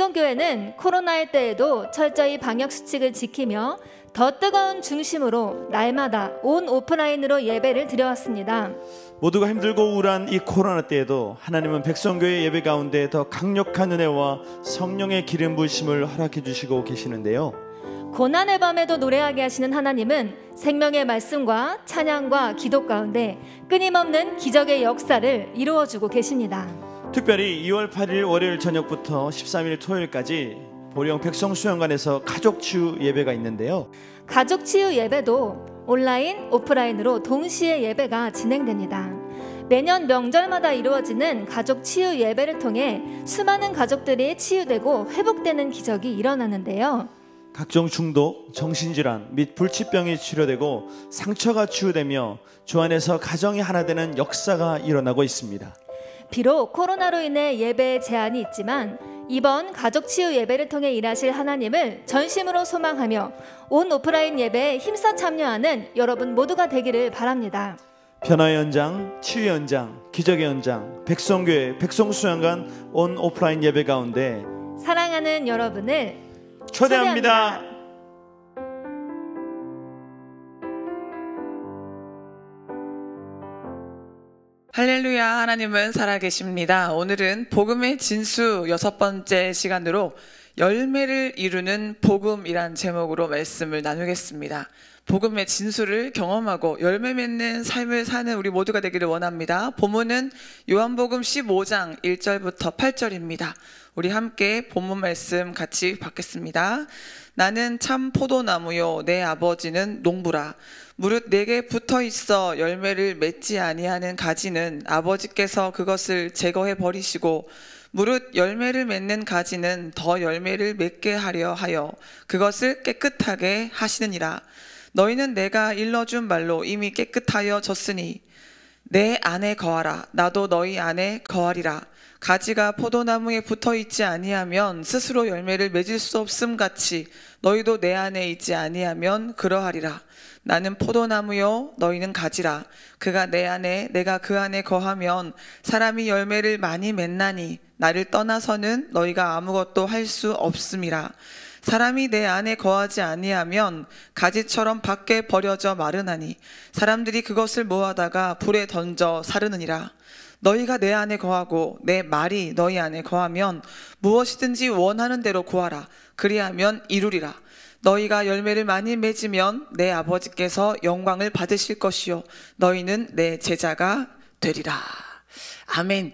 백성교회는 코로나의 때에도 철저히 방역수칙을 지키며 더 뜨거운 중심으로 날마다 온 오프라인으로 예배를 드려왔습니다. 모두가 힘들고 우울한 이 코로나 때에도 하나님은 백성교회 예배 가운데 더 강력한 은혜와 성령의 기름 부으심을 허락해 주시고 계시는데요. 고난의 밤에도 노래하게 하시는 하나님은 생명의 말씀과 찬양과 기도 가운데 끊임없는 기적의 역사를 이루어주고 계십니다. 특별히 2월 8일 월요일 저녁부터 13일 토요일까지 보령 백성수양관에서 가족치유 예배가 있는데요. 가족치유 예배도 온라인, 오프라인으로 동시에 예배가 진행됩니다. 매년 명절마다 이루어지는 가족치유 예배를 통해 수많은 가족들이 치유되고 회복되는 기적이 일어나는데요. 각종 중독, 정신질환 및 불치병이 치료되고 상처가 치유되며 주 안에서 가정이 하나 되는 역사가 일어나고 있습니다. 비록 코로나로 인해 예배에 제한이 있지만 이번 가족치유 예배를 통해 일하실 하나님을 전심으로 소망하며 온 오프라인 예배에 힘써 참여하는 여러분 모두가 되기를 바랍니다. 변화의 연장, 치유의 연장, 기적의 연장, 백성교회, 백성수양관 온 오프라인 예배 가운데 사랑하는 여러분을 초대합니다. 할렐루야, 하나님은 살아계십니다. 오늘은 복음의 진수 6번째 시간으로 열매를 이루는 복음이란 제목으로 말씀을 나누겠습니다. 복음의 진수를 경험하고 열매 맺는 삶을 사는 우리 모두가 되기를 원합니다. 본문은 요한복음 15장 1절부터 8절입니다. 우리 함께 본문 말씀 같이 받겠습니다. 나는 참 포도나무요 내 아버지는 농부라. 무릇 내게 붙어있어 열매를 맺지 아니하는 가지는 아버지께서 그것을 제거해 버리시고 무릇 열매를 맺는 가지는 더 열매를 맺게 하려 하여 그것을 깨끗하게 하시느니라. 너희는 내가 일러준 말로 이미 깨끗하여 졌으니 내 안에 거하라. 나도 너희 안에 거하리라. 가지가 포도나무에 붙어있지 아니하면 스스로 열매를 맺을 수 없음 같이 너희도 내 안에 있지 아니하면 그러하리라. 나는 포도나무요 너희는 가지라. 그가 내 안에 내가 그 안에 거하면 사람이 열매를 많이 맺나니 나를 떠나서는 너희가 아무것도 할 수 없음이라. 사람이 내 안에 거하지 아니하면 가지처럼 밖에 버려져 마르나니 사람들이 그것을 모아다가 불에 던져 사르느니라. 너희가 내 안에 거하고 내 말이 너희 안에 거하면 무엇이든지 원하는 대로 구하라. 그리하면 이루리라. 너희가 열매를 많이 맺으면 내 아버지께서 영광을 받으실 것이요 너희는 내 제자가 되리라. 아멘.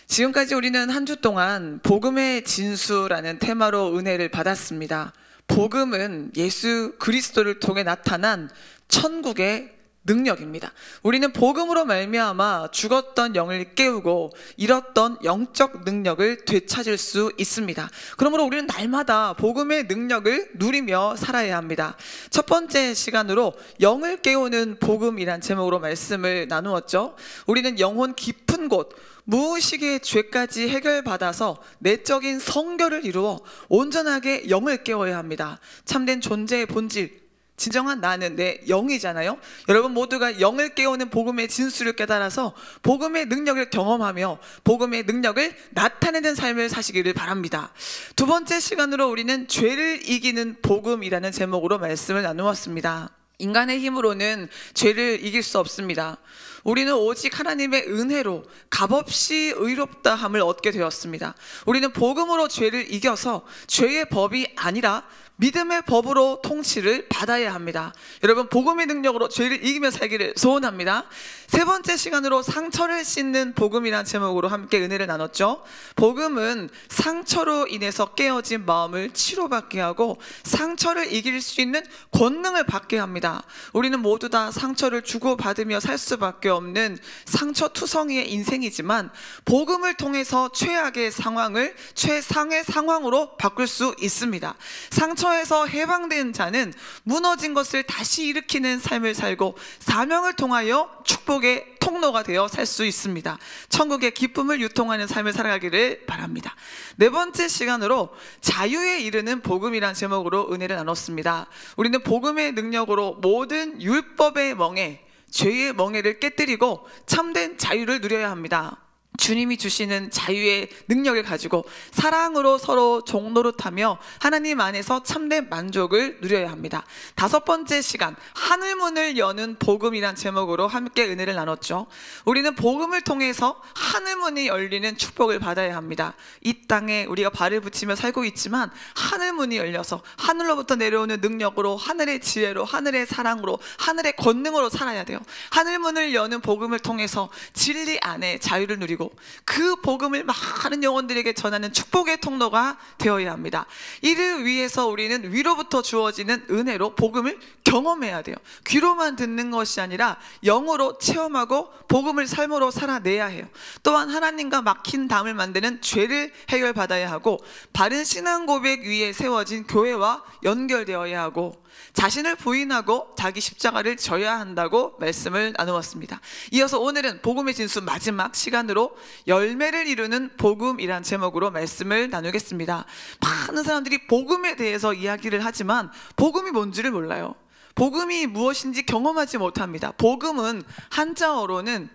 지금까지 우리는 한 주 동안 복음의 진수라는 테마로 은혜를 받았습니다. 복음은 예수 그리스도를 통해 나타난 천국의 능력입니다. 우리는 복음으로 말미암아 죽었던 영을 깨우고 잃었던 영적 능력을 되찾을 수 있습니다. 그러므로 우리는 날마다 복음의 능력을 누리며 살아야 합니다. 첫 번째 시간으로 영을 깨우는 복음이란 제목으로 말씀을 나누었죠. 우리는 영혼 깊은 곳 무의식의 죄까지 해결받아서 내적인 성결을 이루어 온전하게 영을 깨워야 합니다. 참된 존재의 본질, 진정한 나는 내 영이잖아요. 여러분 모두가 영을 깨우는 복음의 진수를 깨달아서 복음의 능력을 경험하며 복음의 능력을 나타내는 삶을 사시기를 바랍니다. 두 번째 시간으로 우리는 죄를 이기는 복음이라는 제목으로 말씀을 나누었습니다. 인간의 힘으로는 죄를 이길 수 없습니다. 우리는 오직 하나님의 은혜로 값없이 의롭다함을 얻게 되었습니다. 우리는 복음으로 죄를 이겨서 죄의 법이 아니라 믿음의 법으로 통치를 받아야 합니다. 여러분 복음의 능력으로 죄를 이기며 살기를 소원합니다. 세 번째 시간으로 상처를 씻는 복음이란 제목으로 함께 은혜를 나눴죠. 복음은 상처로 인해서 깨어진 마음을 치료받게 하고 상처를 이길 수 있는 권능을 받게 합니다. 우리는 모두 다 상처를 주고받으며 살 수밖에 없는 상처투성이의 인생이지만 복음을 통해서 최악의 상황을 최상의 상황으로 바꿀 수 있습니다. 상처에서 해방된 자는 무너진 것을 다시 일으키는 삶을 살고 사명을 통하여 축복의 통로가 되어 살 수 있습니다. 천국의 기쁨을 유통하는 삶을 살아가기를 바랍니다. 네 번째 시간으로 자유에 이르는 복음이란 제목으로 은혜를 나눴습니다. 우리는 복음의 능력으로 모든 율법의 멍에 죄의 멍에를 깨뜨리고 참된 자유를 누려야 합니다. 주님이 주시는 자유의 능력을 가지고 사랑으로 서로 종노릇하며 하나님 안에서 참된 만족을 누려야 합니다. 5번째 시간, 하늘문을 여는 복음이란 제목으로 함께 은혜를 나눴죠. 우리는 복음을 통해서 하늘문이 열리는 축복을 받아야 합니다. 이 땅에 우리가 발을 붙이며 살고 있지만 하늘문이 열려서 하늘로부터 내려오는 능력으로, 하늘의 지혜로, 하늘의 사랑으로, 하늘의 권능으로 살아야 돼요. 하늘문을 여는 복음을 통해서 진리 안에 자유를 누리고 그 복음을 많은 영혼들에게 전하는 축복의 통로가 되어야 합니다. 이를 위해서 우리는 위로부터 주어지는 은혜로 복음을 경험해야 돼요. 귀로만 듣는 것이 아니라 영으로 체험하고 복음을 삶으로 살아내야 해요. 또한 하나님과 막힌 담을 만드는 죄를 해결받아야 하고 바른 신앙 고백 위에 세워진 교회와 연결되어야 하고 자신을 부인하고 자기 십자가를 져야 한다고 말씀을 나누었습니다. 이어서 오늘은 복음의 진수 마지막 시간으로 열매를 이루는 복음이란 제목으로 말씀을 나누겠습니다. 많은 사람들이 복음에 대해서 이야기를 하지만 복음이 뭔지를 몰라요. 복음이 무엇인지 경험하지 못합니다. 복음은 한자어로는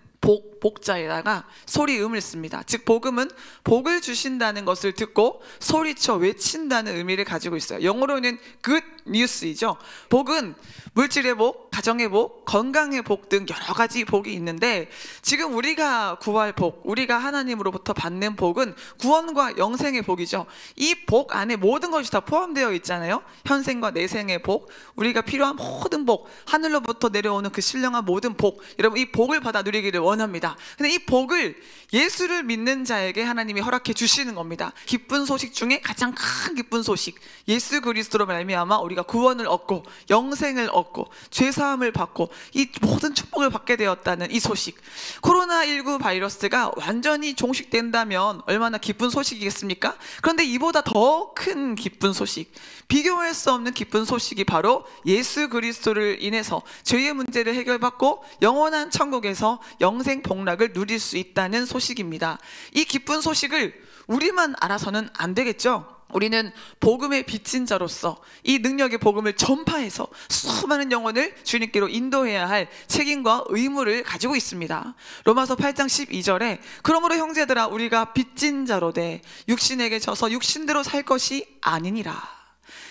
복자에다가 소리음을 씁니다. 즉 복음은 복을 주신다는 것을 듣고 소리쳐 외친다는 의미를 가지고 있어요. 영어로는 good news이죠. 복은 물질의 복, 가정의 복, 건강의 복 등 여러 가지 복이 있는데 지금 우리가 구할 복, 우리가 하나님으로부터 받는 복은 구원과 영생의 복이죠. 이 복 안에 모든 것이 다 포함되어 있잖아요. 현생과 내생의 복, 우리가 필요한 모든 복, 하늘로부터 내려오는 그 신령한 모든 복, 여러분 이 복을 받아 누리기를 원합니다. 근데 이 복을 예수를 믿는 자에게 하나님이 허락해 주시는 겁니다. 기쁜 소식 중에 가장 큰 기쁜 소식, 예수 그리스도로 말미암아 우리가 구원을 얻고 영생을 얻고 죄사함을 받고 이 모든 축복을 받게 되었다는 이 소식. 코로나19 바이러스가 완전히 종식된다면 얼마나 기쁜 소식이겠습니까? 그런데 이보다 더 큰 기쁜 소식, 비교할 수 없는 기쁜 소식이 바로 예수 그리스도를 인해서 죄의 문제를 해결받고 영원한 천국에서 영생 복락을 누릴 수 있다는 소식입니다. 이 기쁜 소식을 우리만 알아서는 안 되겠죠? 우리는 복음의 빚진 자로서 이 능력의 복음을 전파해서 수많은 영혼을 주님께로 인도해야 할 책임과 의무를 가지고 있습니다. 로마서 8장 12절에 그러므로 형제들아 우리가 빚진 자로 돼 육신에게 져서 육신대로 살 것이 아니니라.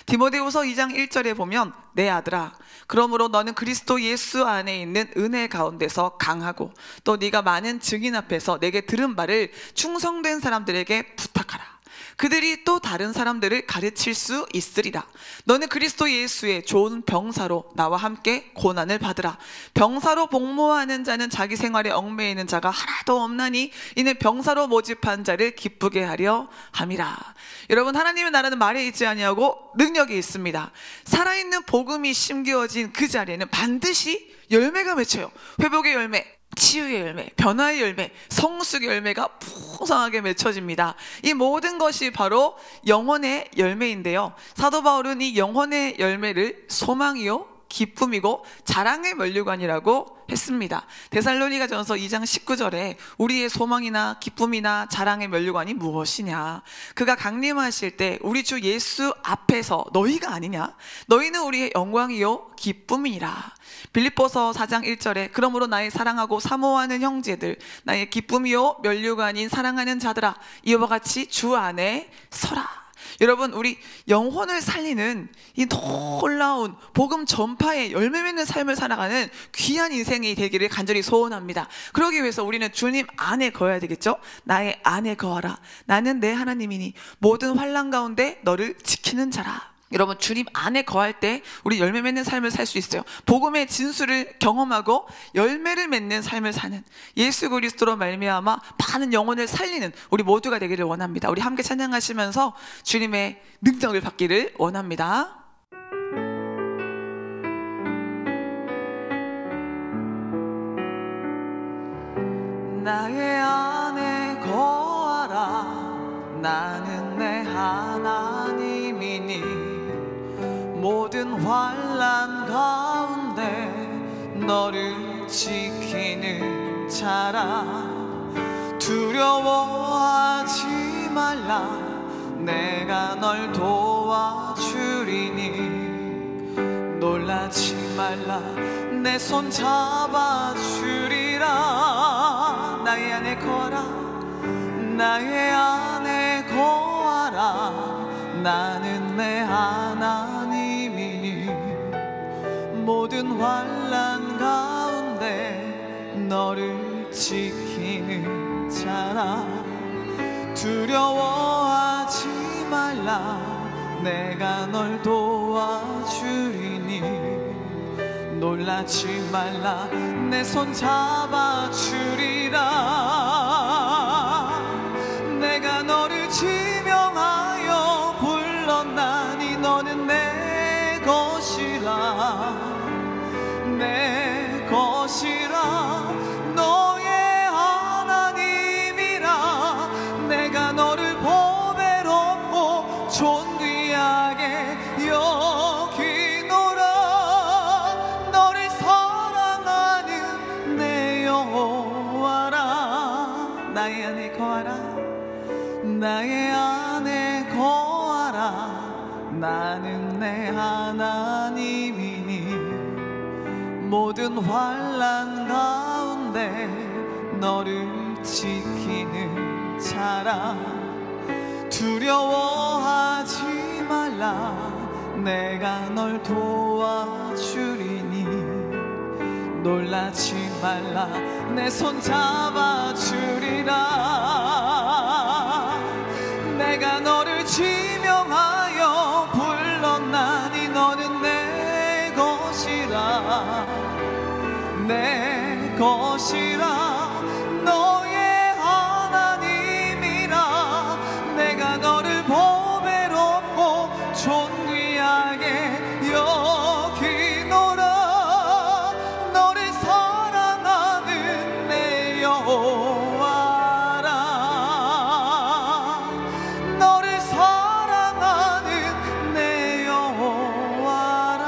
디모데후서 2장 1절에 보면 내 아들아 그러므로 너는 그리스도 예수 안에 있는 은혜 가운데서 강하고 또 네가 많은 증인 앞에서 내게 들은 바를 충성된 사람들에게 부탁하라. 그들이 또 다른 사람들을 가르칠 수 있으리라. 너는 그리스도 예수의 좋은 병사로 나와 함께 고난을 받으라. 병사로 복무하는 자는 자기 생활에 얽매이는 자가 하나도 없나니 이는 병사로 모집한 자를 기쁘게 하려 함이라. 여러분 하나님의 나라는 말에 있지 아니하고 능력이 있습니다. 살아있는 복음이 심겨진 그 자리에는 반드시 열매가 맺혀요. 회복의 열매, 치유의 열매, 변화의 열매, 성숙의 열매가 풍성하게 맺혀집니다. 이 모든 것이 바로 영혼의 열매인데요. 사도 바울은 이 영혼의 열매를 소망이요 기쁨이고 자랑의 면류관이라고 했습니다. 데살로니가전서 2장 19절에 우리의 소망이나 기쁨이나 자랑의 면류관이 무엇이냐, 그가 강림하실 때 우리 주 예수 앞에서 너희가 아니냐, 너희는 우리의 영광이요 기쁨이라. 빌립보서 4장 1절에 그러므로 나의 사랑하고 사모하는 형제들, 나의 기쁨이요 면류관인 사랑하는 자들아, 이와 같이 주 안에 서라. 여러분 우리 영혼을 살리는 이 놀라운 복음 전파의 열매 맺는 삶을 살아가는 귀한 인생이 되기를 간절히 소원합니다. 그러기 위해서 우리는 주님 안에 거해야 되겠죠. 나의 안에 거하라. 나는 내 하나님이니 모든 환난 가운데 너를 지키는 자라. 여러분 주님 안에 거할 때 우리 열매 맺는 삶을 살 수 있어요. 복음의 진수를 경험하고 열매를 맺는 삶을 사는 예수 그리스도로 말미암아 많은 영혼을 살리는 우리 모두가 되기를 원합니다. 우리 함께 찬양하시면서 주님의 능력을 받기를 원합니다. 나의 안에 거하라. 나는 내 하나님이니 모든 환난 가운데 너를 지키는 자라. 두려워하지 말라. 내가 널 도와주리니 놀라지 말라. 내 손 잡아주리라. 나의 안에 거하라. 나의 안에 거하라. 나는 내 하나님이니 모든 환난 가운데 너를 지키는 자라. 두려워하지 말라. 내가 널 도와주리니 놀라지 말라. 내 손 잡아주리라. 내가 너를 지명하여 불렀나니 너는 내 것이라. 내 것이라. 너의 하나님이라. 내가 너를 보배롭고 존귀하게 여기노라. 너를 사랑하는 내 여호와라. 나의 안에 거하라. 나의 안에 거하라. 나는 내 하나님이니 모든 환난 가운데 너를 지키는 자라. 두려워하지 말라. 내가 널 도와주리니 놀라지 말라. 내 손 잡아주리라. 내가 너를 지명하여 불렀나니 너는 내 것이라. 내 것이라. 너의 하나님이라. 내가 너를 보배롭고 존귀하게 여기노라. 너를 사랑하는 내 여호와라. 너를 사랑하는 내 여호와라.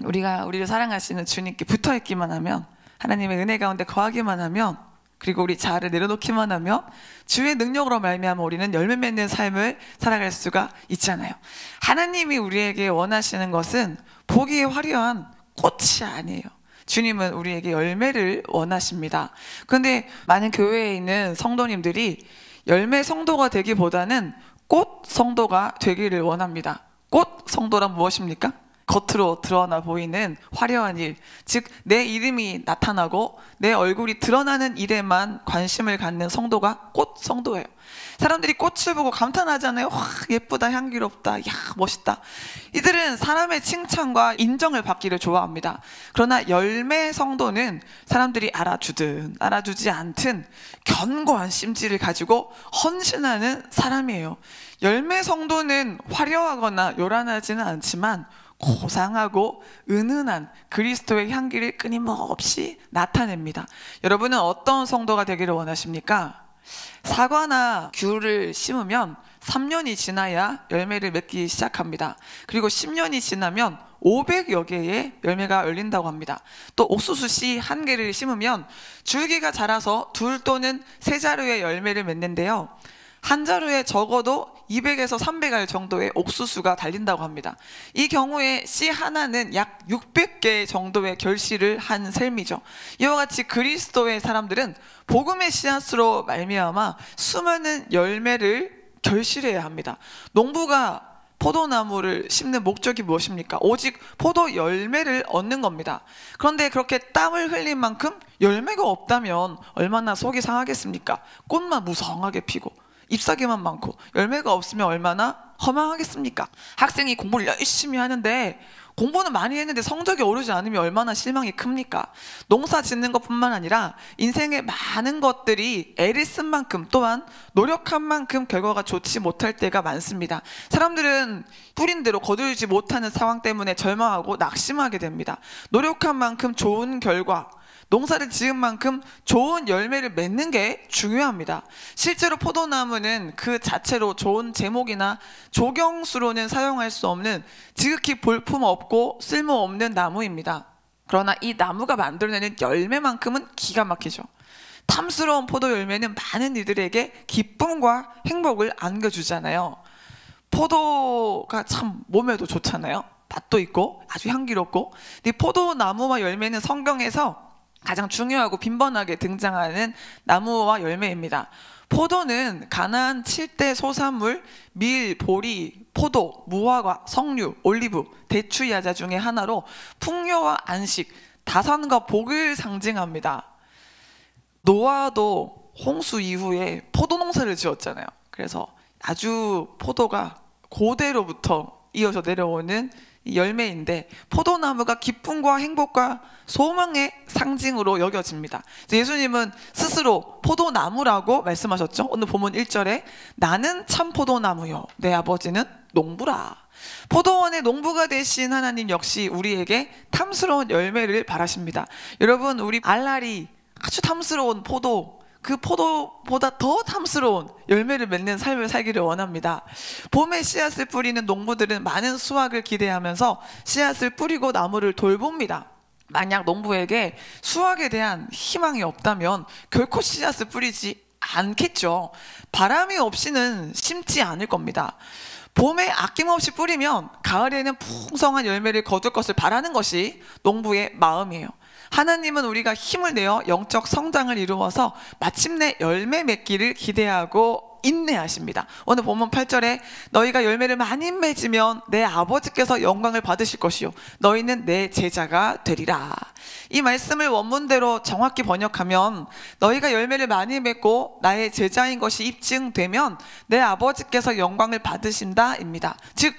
우리가 우리를 사랑하시는 주님께 붙어있기만 하면, 하나님의 은혜 가운데 거하기만 하면, 그리고 우리 자아를 내려놓기만 하면 주의 능력으로 말미암아 우리는 열매 맺는 삶을 살아갈 수가 있잖아요. 하나님이 우리에게 원하시는 것은 보기에 화려한 꽃이 아니에요. 주님은 우리에게 열매를 원하십니다. 그런데 많은 교회에 있는 성도님들이 열매 성도가 되기보다는 꽃 성도가 되기를 원합니다. 꽃 성도란 무엇입니까? 겉으로 드러나 보이는 화려한 일, 즉 내 이름이 나타나고 내 얼굴이 드러나는 일에만 관심을 갖는 성도가 꽃 성도예요. 사람들이 꽃을 보고 감탄하잖아요. 와, 예쁘다, 향기롭다, 야, 멋있다. 이들은 사람의 칭찬과 인정을 받기를 좋아합니다. 그러나 열매 성도는 사람들이 알아주든 알아주지 않든 견고한 심지를 가지고 헌신하는 사람이에요. 열매 성도는 화려하거나 요란하지는 않지만 고상하고 은은한 그리스도의 향기를 끊임없이 나타냅니다. 여러분은 어떤 성도가 되기를 원하십니까? 사과나 귤을 심으면 3년이 지나야 열매를 맺기 시작합니다. 그리고 10년이 지나면 500여 개의 열매가 열린다고 합니다. 또 옥수수 씨 1개를 심으면 줄기가 자라서 2 또는 3자루의 열매를 맺는데요. 한 자루에 적어도 200에서 300알 정도의 옥수수가 달린다고 합니다. 이 경우에 씨 하나는 약 600개 정도의 결실을 한 셈이죠. 이와 같이 그리스도의 사람들은 복음의 씨앗으로 말미암아 수많은 열매를 결실해야 합니다. 농부가 포도나무를 심는 목적이 무엇입니까? 오직 포도 열매를 얻는 겁니다. 그런데 그렇게 땀을 흘린 만큼 열매가 없다면 얼마나 속이 상하겠습니까? 꽃만 무성하게 피고 잎사귀만 많고 열매가 없으면 얼마나 허망하겠습니까? 학생이 공부를 열심히 하는데 공부는 많이 했는데 성적이 오르지 않으면 얼마나 실망이 큽니까? 농사 짓는 것뿐만 아니라 인생의 많은 것들이 애를 쓴 만큼 또한 노력한 만큼 결과가 좋지 못할 때가 많습니다. 사람들은 뿌린 대로 거두지 못하는 상황 때문에 절망하고 낙심하게 됩니다. 노력한 만큼 좋은 결과, 농사를 지은 만큼 좋은 열매를 맺는 게 중요합니다. 실제로 포도나무는 그 자체로 좋은 제목이나 조경수로는 사용할 수 없는 지극히 볼품없고 쓸모없는 나무입니다. 그러나 이 나무가 만들어내는 열매만큼은 기가 막히죠. 탐스러운 포도 열매는 많은 이들에게 기쁨과 행복을 안겨주잖아요. 포도가 참 몸에도 좋잖아요. 맛도 있고 아주 향기롭고. 이 포도나무와 열매는 성경에서 가장 중요하고 빈번하게 등장하는 나무와 열매입니다. 포도는 가나안 7대 소산물 밀, 보리, 포도, 무화과, 석류, 올리브, 대추 야자 중에 하나로 풍요와 안식, 다산과 복을 상징합니다. 노아도 홍수 이후에 포도 농사를 지었잖아요. 그래서 아주 포도가 고대로부터 이어져 내려오는 열매인데 포도나무가 기쁨과 행복과 소망의 상징으로 여겨집니다. 예수님은 스스로 포도나무라고 말씀하셨죠. 오늘 본문 1절에 나는 참 포도나무요 내 아버지는 농부라. 포도원의 농부가 되신 하나님 역시 우리에게 탐스러운 열매를 바라십니다. 여러분, 우리 알알이 아주 탐스러운 포도, 그 포도보다 더 탐스러운 열매를 맺는 삶을 살기를 원합니다. 봄에 씨앗을 뿌리는 농부들은 많은 수확을 기대하면서 씨앗을 뿌리고 나무를 돌봅니다. 만약 농부에게 수확에 대한 희망이 없다면 결코 씨앗을 뿌리지 않겠죠. 바람이 없이는 심지 않을 겁니다. 봄에 아낌없이 뿌리면 가을에는 풍성한 열매를 거둘 것을 바라는 것이 농부의 마음이에요. 하나님은 우리가 힘을 내어 영적 성장을 이루어서 마침내 열매 맺기를 기대하고 인내하십니다. 오늘 본문 8절에 너희가 열매를 많이 맺으면 내 아버지께서 영광을 받으실 것이요 너희는 내 제자가 되리라. 이 말씀을 원문대로 정확히 번역하면 너희가 열매를 많이 맺고 나의 제자인 것이 입증되면 내 아버지께서 영광을 받으신다입니다. 즉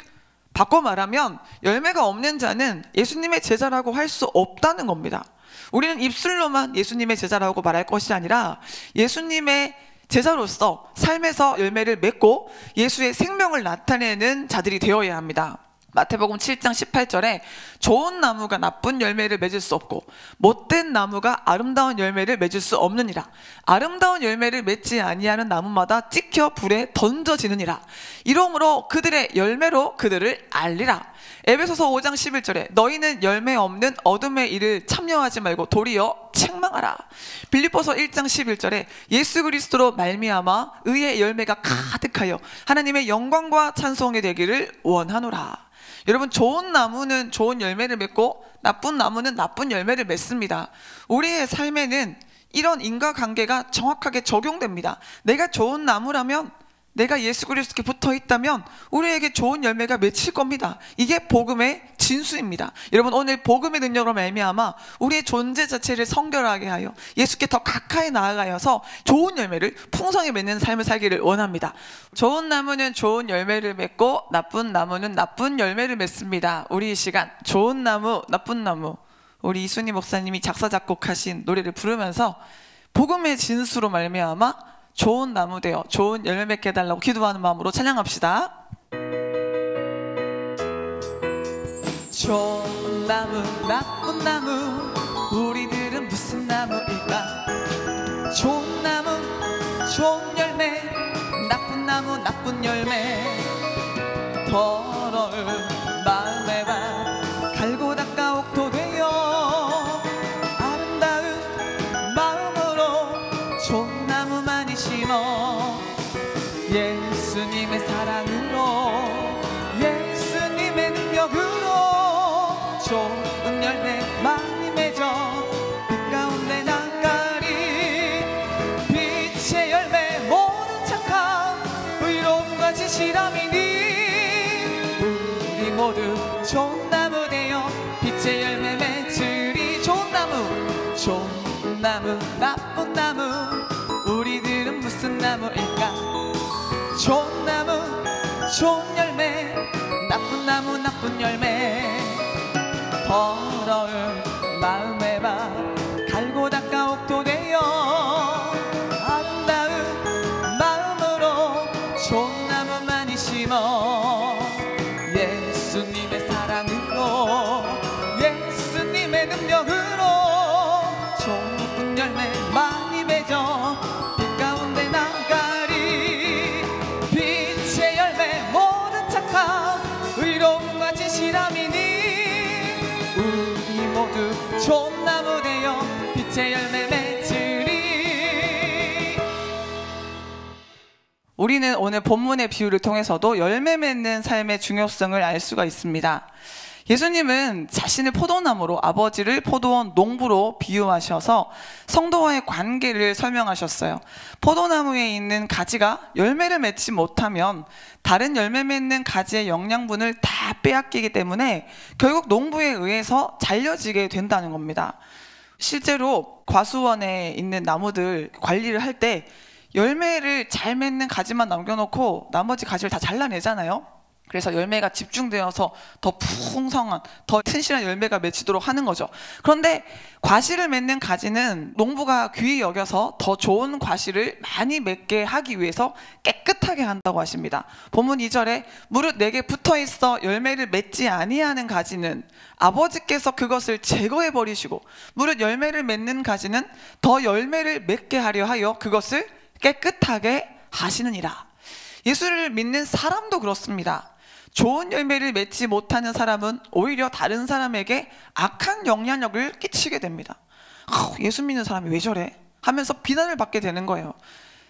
바꿔 말하면 열매가 없는 자는 예수님의 제자라고 할 수 없다는 겁니다. 우리는 입술로만 예수님의 제자라고 말할 것이 아니라 예수님의 제자로서 삶에서 열매를 맺고 예수의 생명을 나타내는 자들이 되어야 합니다. 마태복음 7장 18절에 좋은 나무가 나쁜 열매를 맺을 수 없고 못된 나무가 아름다운 열매를 맺을 수 없느니라. 아름다운 열매를 맺지 아니하는 나무마다 찍혀 불에 던져지느니라. 이러므로 그들의 열매로 그들을 알리라. 에베소서 5장 11절에 너희는 열매 없는 어둠의 일을 참여하지 말고 도리어 책망하라. 빌립보서 1장 11절에 예수 그리스도로 말미암아 의의 열매가 가득하여 하나님의 영광과 찬송이 되기를 원하노라. 여러분, 좋은 나무는 좋은 열매를 맺고 나쁜 나무는 나쁜 열매를 맺습니다. 우리의 삶에는 이런 인과관계가 정확하게 적용됩니다. 내가 좋은 나무라면, 내가 예수 그리스도께 붙어 있다면 우리에게 좋은 열매가 맺힐 겁니다. 이게 복음의 진수입니다. 여러분, 오늘 복음의 능력으로 말미암아 우리의 존재 자체를 성결하게 하여 예수께 더 가까이 나아가여서 좋은 열매를 풍성히 맺는 삶을 살기를 원합니다. 좋은 나무는 좋은 열매를 맺고 나쁜 나무는 나쁜 열매를 맺습니다. 우리 이 시간 좋은 나무, 나쁜 나무, 우리 이순희 목사님이 작사 작곡하신 노래를 부르면서 복음의 진수로 말미암아 좋은 나무 되어 좋은 열매 맺게 해달라고 기도하는 마음으로 찬양합시다. 좋은 나무 나쁜 나무 우리들은 무슨 나무일까? 좋은 나무 좋은 열매 나쁜 나무 나쁜 열매 더러울 마음에 봐 갈고 닦아 옥토 되어 아름다운 마음으로 좋은 나무 많이 심어 예수님의 사랑으로 예수님의 능력으로 좋은 열매 많이 맺어 빛 가운데 나가리 빛의 열매 모든 착함 의로움과 진실함이니 우리 모두 좋은 나무 되어 빛의 열매 맺으리. 좋은 나무 나쁜 나무 우리들은 무슨 나무일까? 좋은 나무 좋은 열매 나쁜 나무 나쁜 열매 더러울 마음에 봐 갈고 닦아 옥토 되어 아름다운 마음으로 좋은 나무 많이 심어 예수님의 사랑으로 예수님의 능력으로 좋은 열매 많이 맺어 빛 가운데 나가리 빛의 열매 모든 착함 의로움과 진실함이니 우리 모두 좋은 나무 되어 빛의 열매 맺으리. 우리는 오늘 본문의 비유를 통해서도 열매 맺는 삶의 중요성을 알 수가 있습니다. 예수님은 자신의 포도나무로 아버지를 포도원 농부로 비유하셔서 성도와의 관계를 설명하셨어요. 포도나무에 있는 가지가 열매를 맺지 못하면 다른 열매 맺는 가지의 영양분을 다 빼앗기기 때문에 결국 농부에 의해서 잘려지게 된다는 겁니다. 실제로 과수원에 있는 나무들 관리를 할 때 열매를 잘 맺는 가지만 남겨놓고 나머지 가지를 다 잘라내잖아요. 그래서 열매가 집중되어서 더 풍성한, 더 튼실한 열매가 맺히도록 하는 거죠. 그런데 과실을 맺는 가지는 농부가 귀히 여겨서 더 좋은 과실을 많이 맺게 하기 위해서 깨끗하게 한다고 하십니다. 본문 2절에 무릇 내게 붙어있어 열매를 맺지 아니하는 가지는 아버지께서 그것을 제거해 버리시고 무릇 열매를 맺는 가지는 더 열매를 맺게 하려 하여 그것을 깨끗하게 하시느니라. 예수를 믿는 사람도 그렇습니다. 좋은 열매를 맺지 못하는 사람은 오히려 다른 사람에게 악한 영향력을 끼치게 됩니다. 예수 믿는 사람이 왜 저래? 하면서 비난을 받게 되는 거예요.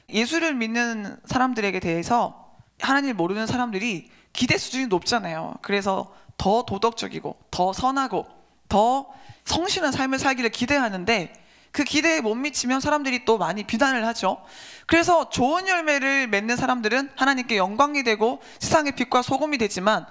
예수를 믿는 사람들에게 대해서 하나님을 모르는 사람들이 기대 수준이 높잖아요. 그래서 더 도덕적이고 더 선하고 더 성실한 삶을 살기를 기대하는데 그 기대에 못 미치면 사람들이 또 많이 비난을 하죠. 그래서 좋은 열매를 맺는 사람들은 하나님께 영광이 되고 세상의 빛과 소금이 되지만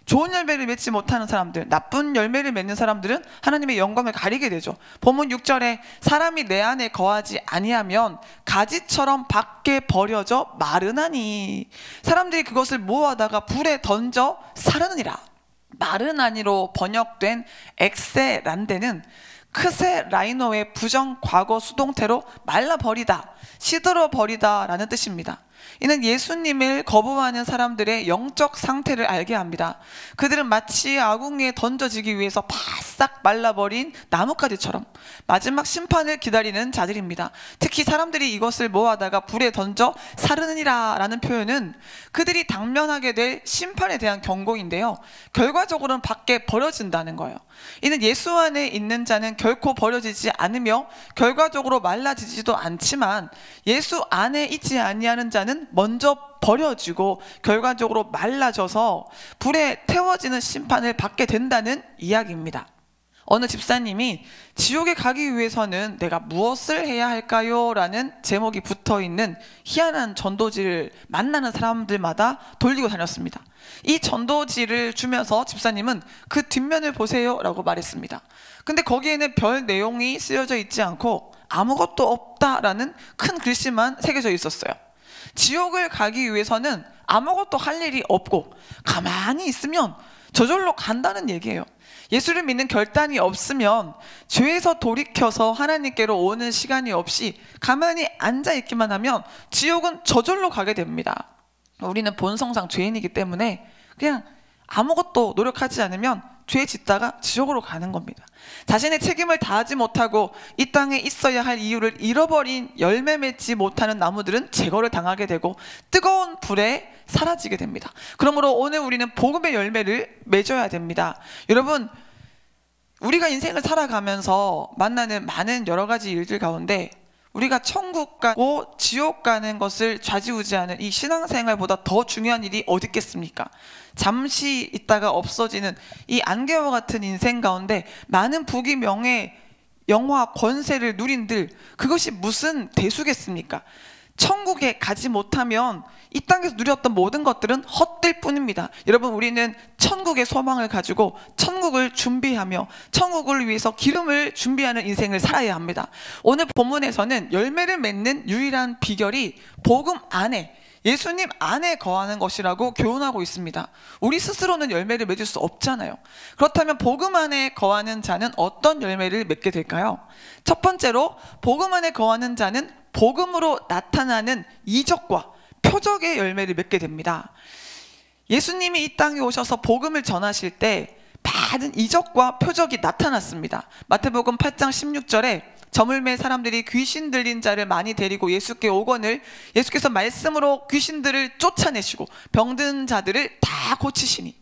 좋은 열매를 맺지 못하는 사람들, 나쁜 열매를 맺는 사람들은 하나님의 영광을 가리게 되죠. 본문 6절에 사람이 내 안에 거하지 아니하면 가지처럼 밖에 버려져 마르나니 사람들이 그것을 모아다가 불에 던져 사르느니라. 마르나니로 번역된 엑세란데는 크세 라이노의 부정 과거 수동태로 말라버리다, 시들어버리다 라는 뜻입니다. 이는 예수님을 거부하는 사람들의 영적 상태를 알게 합니다. 그들은 마치 아궁이에 던져지기 위해서 바싹 말라버린 나뭇가지처럼 마지막 심판을 기다리는 자들입니다. 특히 사람들이 이것을 모아다가 불에 던져 사르느니라 라는 표현은 그들이 당면하게 될 심판에 대한 경고인데요, 결과적으로는 밖에 버려진다는 거예요. 이는 예수 안에 있는 자는 결코 버려지지 않으며 결과적으로 말라지지도 않지만 예수 안에 있지 아니하는 자는 먼저 버려지고 결과적으로 말라져서 불에 태워지는 심판을 받게 된다는 이야기입니다. 어느 집사님이 지옥에 가기 위해서는 내가 무엇을 해야 할까요? 라는 제목이 붙어있는 희한한 전도지를 만나는 사람들마다 돌리고 다녔습니다. 이 전도지를 주면서 집사님은 그 뒷면을 보세요 라고 말했습니다. 근데 거기에는 별 내용이 쓰여져 있지 않고 아무것도 없다라는 큰 글씨만 새겨져 있었어요. 지옥을 가기 위해서는 아무것도 할 일이 없고 가만히 있으면 저절로 간다는 얘기예요. 예수를 믿는 결단이 없으면 죄에서 돌이켜서 하나님께로 오는 시간이 없이 가만히 앉아있기만 하면 지옥은 저절로 가게 됩니다. 우리는 본성상 죄인이기 때문에 그냥 아무것도 노력하지 않으면 죄 짓다가 지옥으로 가는 겁니다. 자신의 책임을 다하지 못하고 이 땅에 있어야 할 이유를 잃어버린 열매 맺지 못하는 나무들은 제거를 당하게 되고 뜨거운 불에 사라지게 됩니다. 그러므로 오늘 우리는 복음의 열매를 맺어야 됩니다. 여러분, 우리가 인생을 살아가면서 만나는 많은 여러 가지 일들 가운데 우리가 천국 가고 지옥 가는 것을 좌지우지하는 이 신앙생활보다 더 중요한 일이 어디 있겠습니까? 잠시 있다가 없어지는 이 안개와 같은 인생 가운데 많은 부귀 명예, 영화, 권세를 누린들, 그것이 무슨 대수겠습니까? 천국에 가지 못하면 이 땅에서 누렸던 모든 것들은 헛될 뿐입니다. 여러분, 우리는 천국의 소망을 가지고 천국을 준비하며 천국을 위해서 기름을 준비하는 인생을 살아야 합니다. 오늘 본문에서는 열매를 맺는 유일한 비결이 복음 안에, 예수님 안에 거하는 것이라고 교훈하고 있습니다. 우리 스스로는 열매를 맺을 수 없잖아요. 그렇다면 복음 안에 거하는 자는 어떤 열매를 맺게 될까요? 첫 번째로 복음 안에 거하는 자는 복음으로 나타나는 이적과 표적의 열매를 맺게 됩니다. 예수님이 이 땅에 오셔서 복음을 전하실 때 많은 이적과 표적이 나타났습니다. 마태복음 8장 16절에 저물매 사람들이 귀신 들린 자를 많이 데리고 예수께 오거늘 예수께서 말씀으로 귀신들을 쫓아내시고 병든 자들을 다 고치시니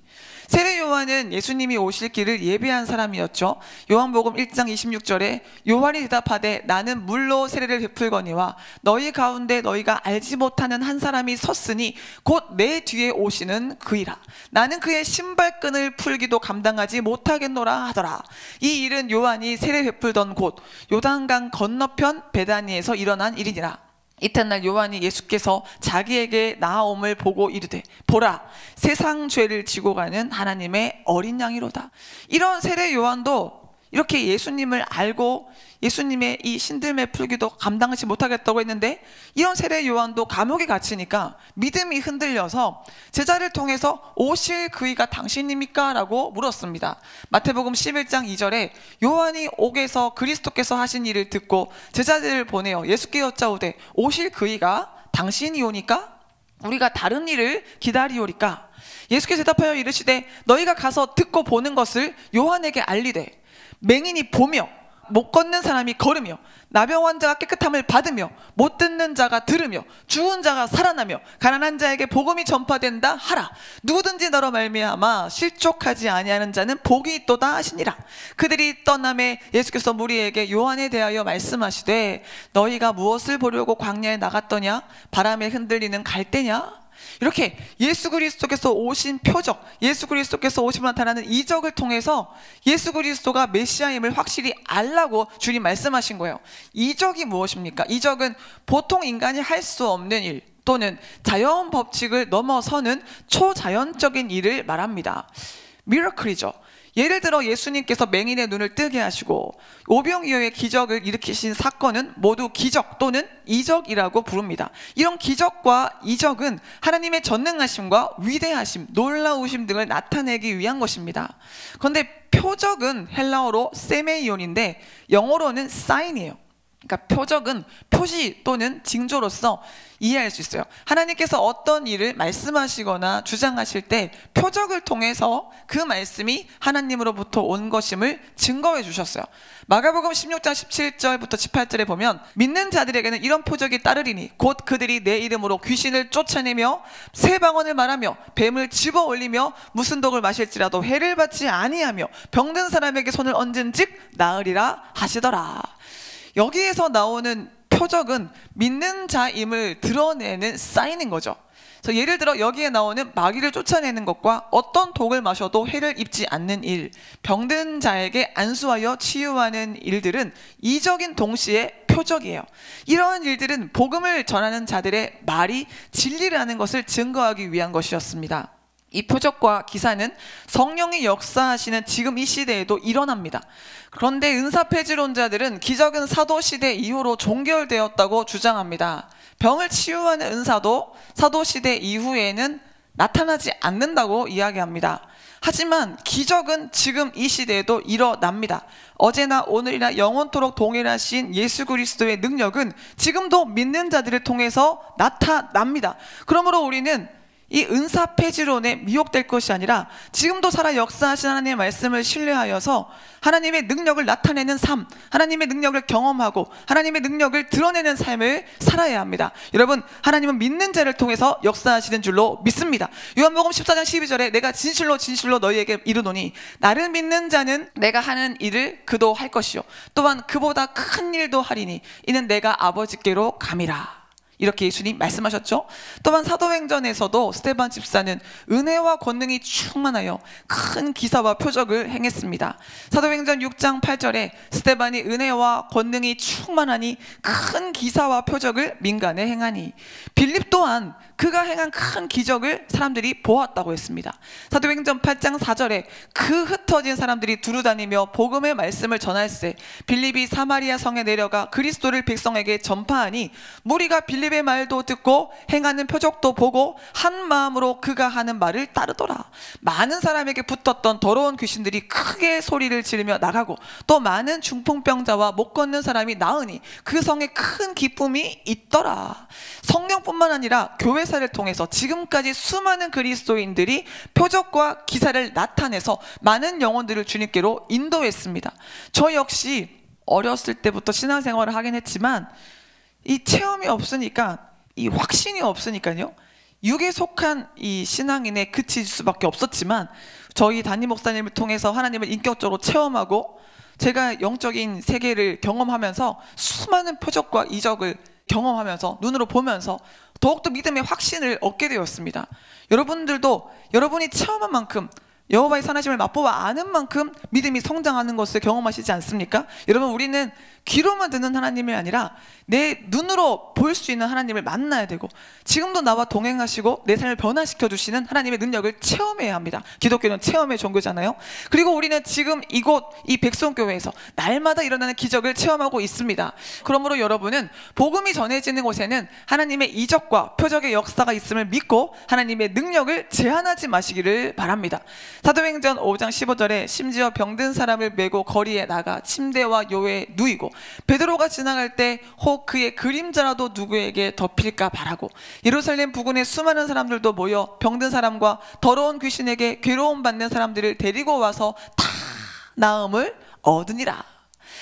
세례 요한은 예수님이 오실 길을 예비한 사람이었죠. 요한복음 1장 26절에 요한이 대답하되 나는 물로 세례를 베풀거니와 너희 가운데 너희가 알지 못하는 한 사람이 섰으니 곧 내 뒤에 오시는 그이라. 나는 그의 신발끈을 풀기도 감당하지 못하겠노라 하더라. 이 일은 요한이 세례 베풀던 곳 요단강 건너편 베다니에서 일어난 일이니라. 이튿날 요한이 예수께서 자기에게 나아옴을 보고 이르되 보라 세상 죄를 지고 가는 하나님의 어린 양이로다. 이런 세례 요한도 이렇게 예수님을 알고 예수님의 이 신들매 풀기도 감당하지 못하겠다고 했는데, 이런 세례 요한도 감옥에 갇히니까 믿음이 흔들려서 제자를 통해서 오실 그이가 당신입니까? 라고 물었습니다. 마태복음 11장 2절에 요한이 옥에서 그리스도께서 하신 일을 듣고 제자들을 보내어 예수께 여짜오되 오실 그이가 당신이오니까? 우리가 다른 일을 기다리오리까? 예수께서 대답하여 이르시되 너희가 가서 듣고 보는 것을 요한에게 알리되 맹인이 보며 못 걷는 사람이 걸으며 나병 환자가 깨끗함을 받으며 못 듣는 자가 들으며 죽은 자가 살아나며 가난한 자에게 복음이 전파된다 하라. 누구든지 너로 말미암아 실족하지 아니하는 자는 복이 있도다 하시니라. 그들이 떠남에 예수께서 무리에게 요한에 대하여 말씀하시되 너희가 무엇을 보려고 광야에 나갔더냐? 바람에 흔들리는 갈대냐? 이렇게 예수 그리스도께서 오신 표적, 예수 그리스도께서 오시면 나타나는 이적을 통해서 예수 그리스도가 메시아임을 확실히 알라고 주님 말씀하신 거예요. 이적이 무엇입니까? 이적은 보통 인간이 할 수 없는 일 또는 자연 법칙을 넘어서는 초자연적인 일을 말합니다. 미러클이죠. 예를 들어 예수님께서 맹인의 눈을 뜨게 하시고 오병이어의 기적을 일으키신 사건은 모두 기적 또는 이적이라고 부릅니다. 이런 기적과 이적은 하나님의 전능하심과 위대하심, 놀라우심 등을 나타내기 위한 것입니다. 그런데 표적은 헬라어로 세메이온인데 영어로는 사인이에요. 그러니까 표적은 표시 또는 징조로서 이해할 수 있어요. 하나님께서 어떤 일을 말씀하시거나 주장하실 때 표적을 통해서 그 말씀이 하나님으로부터 온 것임을 증거해 주셨어요. 마가복음 16장 17절부터 18절에 보면 믿는 자들에게는 이런 표적이 따르리니 곧 그들이 내 이름으로 귀신을 쫓아내며 새 방언을 말하며 뱀을 집어 올리며 무슨 독을 마실지라도 해를 받지 아니하며 병든 사람에게 손을 얹은즉 나으리라 하시더라. 여기에서 나오는 표적은 믿는 자임을 드러내는 사인인 거죠. 그래서 예를 들어 여기에 나오는 마귀를 쫓아내는 것과 어떤 독을 마셔도 해를 입지 않는 일, 병든 자에게 안수하여 치유하는 일들은 이적인 동시에 표적이에요. 이러한 일들은 복음을 전하는 자들의 말이 진리라는 것을 증거하기 위한 것이었습니다. 이 표적과 기사는 성령이 역사하시는 지금 이 시대에도 일어납니다. 그런데 은사폐지론자들은 기적은 사도시대 이후로 종결되었다고 주장합니다. 병을 치유하는 은사도 사도시대 이후에는 나타나지 않는다고 이야기합니다. 하지만 기적은 지금 이 시대에도 일어납니다. 어제나 오늘이나 영원토록 동일하신 예수 그리스도의 능력은 지금도 믿는 자들을 통해서 나타납니다. 그러므로 우리는 이 은사폐지론에 미혹될 것이 아니라 지금도 살아 역사하신 하나님의 말씀을 신뢰하여서 하나님의 능력을 나타내는 삶, 하나님의 능력을 경험하고 하나님의 능력을 드러내는 삶을 살아야 합니다. 여러분, 하나님은 믿는 자를 통해서 역사하시는 줄로 믿습니다. 요한복음 14장 12절에 내가 진실로 진실로 너희에게 이르노니 나를 믿는 자는 내가 하는 일을 그도 할 것이요 또한 그보다 큰 일도 하리니 이는 내가 아버지께로 감이라. 이렇게 예수님 말씀하셨죠. 또한 사도행전에서도 스데반 집사는 은혜와 권능이 충만하여 큰 기사와 표적을 행했습니다. 사도행전 6장 8절에 스데반이 은혜와 권능이 충만하니 큰 기사와 표적을 민간에 행하니, 빌립 또한 그가 행한 큰 기적을 사람들이 보았다고 했습니다. 사도행전 8장 4절에 그 흩어진 사람들이 두루다니며 복음의 말씀을 전할세 빌립이 사마리아 성에 내려가 그리스도를 백성에게 전파하니 무리가 빌립의 말도 듣고 행하는 표적도 보고 한 마음으로 그가 하는 말을 따르더라. 많은 사람에게 붙었던 더러운 귀신들이 크게 소리를 지르며 나가고 또 많은 중풍병자와 못 걷는 사람이 나으니 그 성에 큰 기쁨이 있더라. 성령뿐만 아니라 교회사를 통해서 지금까지 수많은 그리스도인들이 표적과 기사를 나타내서 많은 영혼들을 주님께로 인도했습니다. 저 역시 어렸을 때부터 신앙생활을 하긴 했지만 이 체험이 없으니까, 이 확신이 없으니까요, 육에 속한 이 신앙인에 그칠 수밖에 없었지만 저희 담임 목사님을 통해서 하나님을 인격적으로 체험하고 제가 영적인 세계를 경험하면서 수많은 표적과 이적을 경험하면서 눈으로 보면서 더욱더 믿음의 확신을 얻게 되었습니다. 여러분들도 여러분이 체험한 만큼 여호와의 선하심을 맛보아 아는 만큼 믿음이 성장하는 것을 경험하시지 않습니까? 여러분, 우리는 귀로만 듣는 하나님이 아니라 내 눈으로 볼 수 있는 하나님을 만나야 되고 지금도 나와 동행하시고 내 삶을 변화시켜 주시는 하나님의 능력을 체험해야 합니다. 기독교는 체험의 종교잖아요. 그리고 우리는 지금 이곳 이 백성교회에서 날마다 일어나는 기적을 체험하고 있습니다. 그러므로 여러분은 복음이 전해지는 곳에는 하나님의 이적과 표적의 역사가 있음을 믿고 하나님의 능력을 제한하지 마시기를 바랍니다. 사도행전 5장 15절에 심지어 병든 사람을 메고 거리에 나가 침대와 요에 누이고 베드로가 지나갈 때 혹 그의 그림자라도 누구에게 덮일까 바라고 예루살렘 부근에 수많은 사람들도 모여 병든 사람과 더러운 귀신에게 괴로움 받는 사람들을 데리고 와서 다 나음을 얻으니라.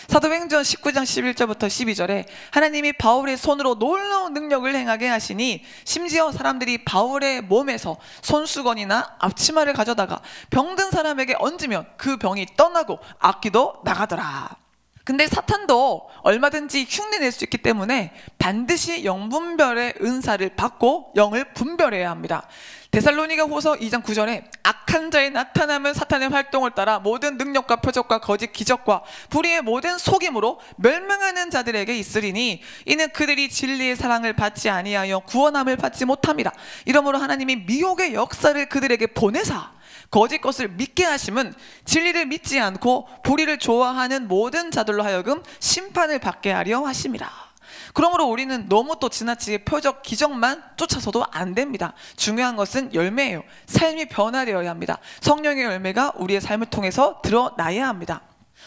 사도행전 19장 11절부터 12절에 하나님이 바울의 손으로 놀라운 능력을 행하게 하시니 심지어 사람들이 바울의 몸에서 손수건이나 앞치마를 가져다가 병든 사람에게 얹으면 그 병이 떠나고 악기도 나가더라. 근데 사탄도 얼마든지 흉내낼 수 있기 때문에 반드시 영분별의 은사를 받고 영을 분별해야 합니다. 데살로니가 후서 2장 9절에 악한 자의 나타나면 사탄의 활동을 따라 모든 능력과 표적과 거짓 기적과 불의의 모든 속임으로 멸망하는 자들에게 있으리니 이는 그들이 진리의 사랑을 받지 아니하여 구원함을 받지 못함이라. 이러므로 하나님이 미혹의 역사를 그들에게 보내사 거짓 것을 믿게 하심은 진리를 믿지 않고 불의를 좋아하는 모든 자들로 하여금 심판을 받게 하려 하심이라. 그러므로 우리는 너무 또 지나치게 표적 기적만 쫓아서도 안 됩니다. 중요한 것은 열매예요. 삶이 변화되어야 합니다. 성령의 열매가 우리의 삶을 통해서 드러나야 합니다.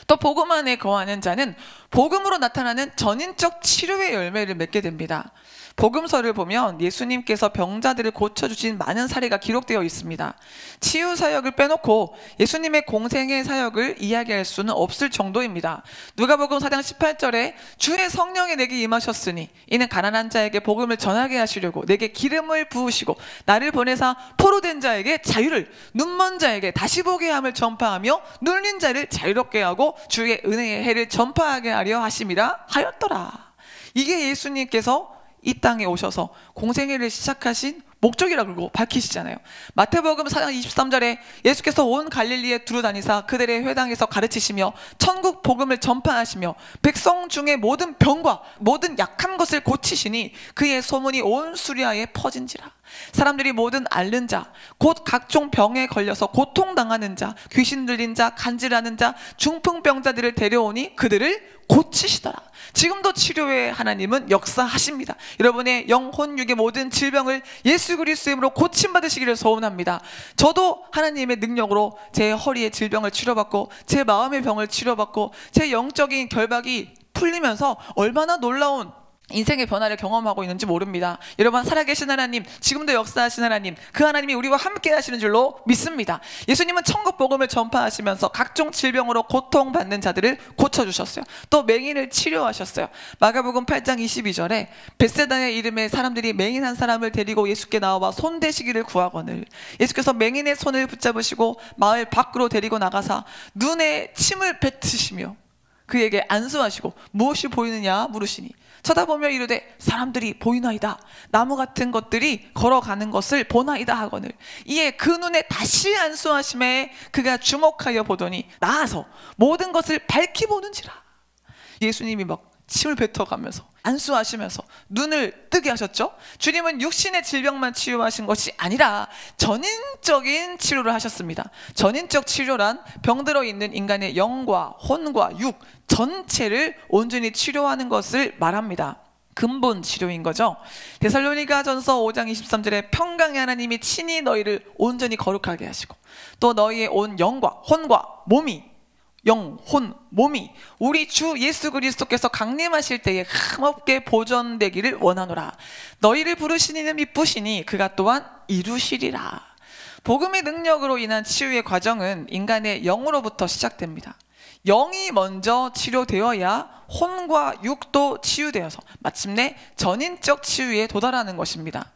또 복음 안에 거하는 자는 복음으로 나타나는 전인적 치료의 열매를 맺게 됩니다. 복음서를 보면 예수님께서 병자들을 고쳐주신 많은 사례가 기록되어 있습니다. 치유 사역을 빼놓고 예수님의 공생의 사역을 이야기할 수는 없을 정도입니다. 누가복음 4장 18절에 주의 성령이 내게 임하셨으니 이는 가난한 자에게 복음을 전하게 하시려고 내게 기름을 부으시고 나를 보내사 포로된 자에게 자유를, 눈먼 자에게 다시 보게 함을 전파하며 눌린 자를 자유롭게 하고 주의 은혜의 해를 전파하게 하려 하심이라 하였더라. 이게 예수님께서 이 땅에 오셔서 공생애를 시작하신 목적이라고 밝히시잖아요. 마태복음 4장 23절에 예수께서 온 갈릴리에 두루다니사 그들의 회당에서 가르치시며 천국 복음을 전파하시며 백성 중에 모든 병과 모든 약한 것을 고치시니 그의 소문이 온 수리아에 퍼진지라. 사람들이 모든 앓는 자, 곧 각종 병에 걸려서 고통당하는 자, 귀신 들린 자, 간질하는 자, 중풍병자들을 데려오니 그들을 고치시더라. 지금도 치료의 하나님은 역사하십니다. 여러분의 영혼 육의 모든 질병을 예수 그리스도의 이름으로 고침받으시기를 소원합니다. 저도 하나님의 능력으로 제 허리의 질병을 치료받고 제 마음의 병을 치료받고 제 영적인 결박이 풀리면서 얼마나 놀라운 인생의 변화를 경험하고 있는지 모릅니다. 여러분, 살아계신 하나님, 지금도 역사하신 하나님, 그 하나님이 우리와 함께 하시는 줄로 믿습니다. 예수님은 천국 복음을 전파하시면서 각종 질병으로 고통받는 자들을 고쳐주셨어요. 또 맹인을 치료하셨어요. 마가복음 8장 22절에 벳세다의 이름의 사람들이 맹인 한 사람을 데리고 예수께 나와 손대시기를 구하거늘 예수께서 맹인의 손을 붙잡으시고 마을 밖으로 데리고 나가사 눈에 침을 뱉으시며 그에게 안수하시고 무엇이 보이느냐 물으시니 쳐다보며 이르되 사람들이 보이나이다. 나무 같은 것들이 걸어가는 것을 보나이다 하거늘 이에 그 눈에 다시 안수하심에 그가 주목하여 보더니 나아서 모든 것을 밝히 보는지라. 예수님이 막 침을 뱉어가면서 안수하시면서 눈을 뜨게 하셨죠. 주님은 육신의 질병만 치유하신 것이 아니라 전인적인 치료를 하셨습니다. 전인적 치료란 병들어 있는 인간의 영과 혼과 육 전체를 온전히 치료하는 것을 말합니다. 근본 치료인 거죠. 데살로니가전서 5장 23절에 평강의 하나님이 친히 너희를 온전히 거룩하게 하시고 또 너희의 온 영과 혼과 몸이 영, 혼, 몸이 우리 주 예수 그리스도께서 강림하실 때에 흠없게 보존되기를 원하노라. 너희를 부르신 이는 이쁘시니 그가 또한 이루시리라. 복음의 능력으로 인한 치유의 과정은 인간의 영으로부터 시작됩니다. 영이 먼저 치료되어야 혼과 육도 치유되어서 마침내 전인적 치유에 도달하는 것입니다.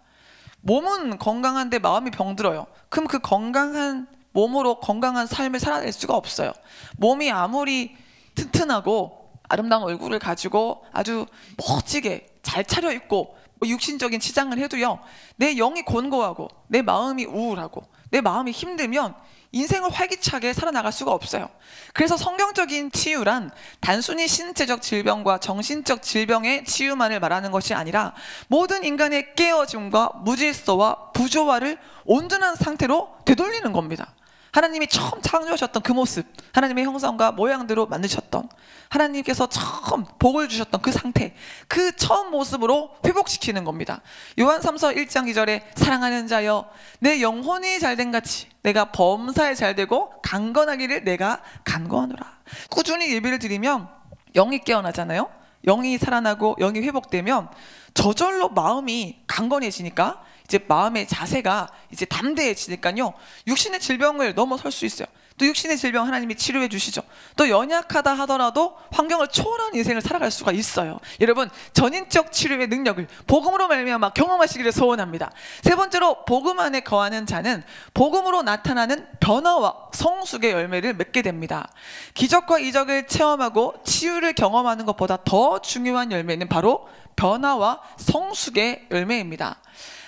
몸은 건강한데 마음이 병들어요. 그럼 그 건강한 몸으로 건강한 삶을 살아낼 수가 없어요. 몸이 아무리 튼튼하고 아름다운 얼굴을 가지고 아주 멋지게 잘 차려입고 육신적인 치장을 해도요, 내 영이 곤고하고 내 마음이 우울하고 내 마음이 힘들면 인생을 활기차게 살아나갈 수가 없어요. 그래서 성경적인 치유란 단순히 신체적 질병과 정신적 질병의 치유만을 말하는 것이 아니라 모든 인간의 깨어짐과 무질서와 부조화를 온전한 상태로 되돌리는 겁니다. 하나님이 처음 창조하셨던 그 모습, 하나님의 형상과 모양대로 만드셨던, 하나님께서 처음 복을 주셨던 그 상태, 그 처음 모습으로 회복시키는 겁니다. 요한 3서 1장 2절에 사랑하는 자여 내 영혼이 잘된 같이 내가 범사에 잘되고 강건하기를 내가 간구하노라. 꾸준히 예배를 드리면 영이 깨어나잖아요. 영이 살아나고 영이 회복되면 저절로 마음이 강건해지니까 이제 마음의 자세가 이제 담대해지니까요, 육신의 질병을 넘어설 수 있어요. 또 육신의 질병 하나님이 치료해 주시죠. 또 연약하다 하더라도 환경을 초월한 인생을 살아갈 수가 있어요. 여러분, 전인적 치료의 능력을 복음으로 말미암아 경험하시기를 소원합니다. 세 번째로, 복음 안에 거하는 자는 복음으로 나타나는 변화와 성숙의 열매를 맺게 됩니다. 기적과 이적을 체험하고 치유를 경험하는 것보다 더 중요한 열매는 바로 변화와 성숙의 열매입니다.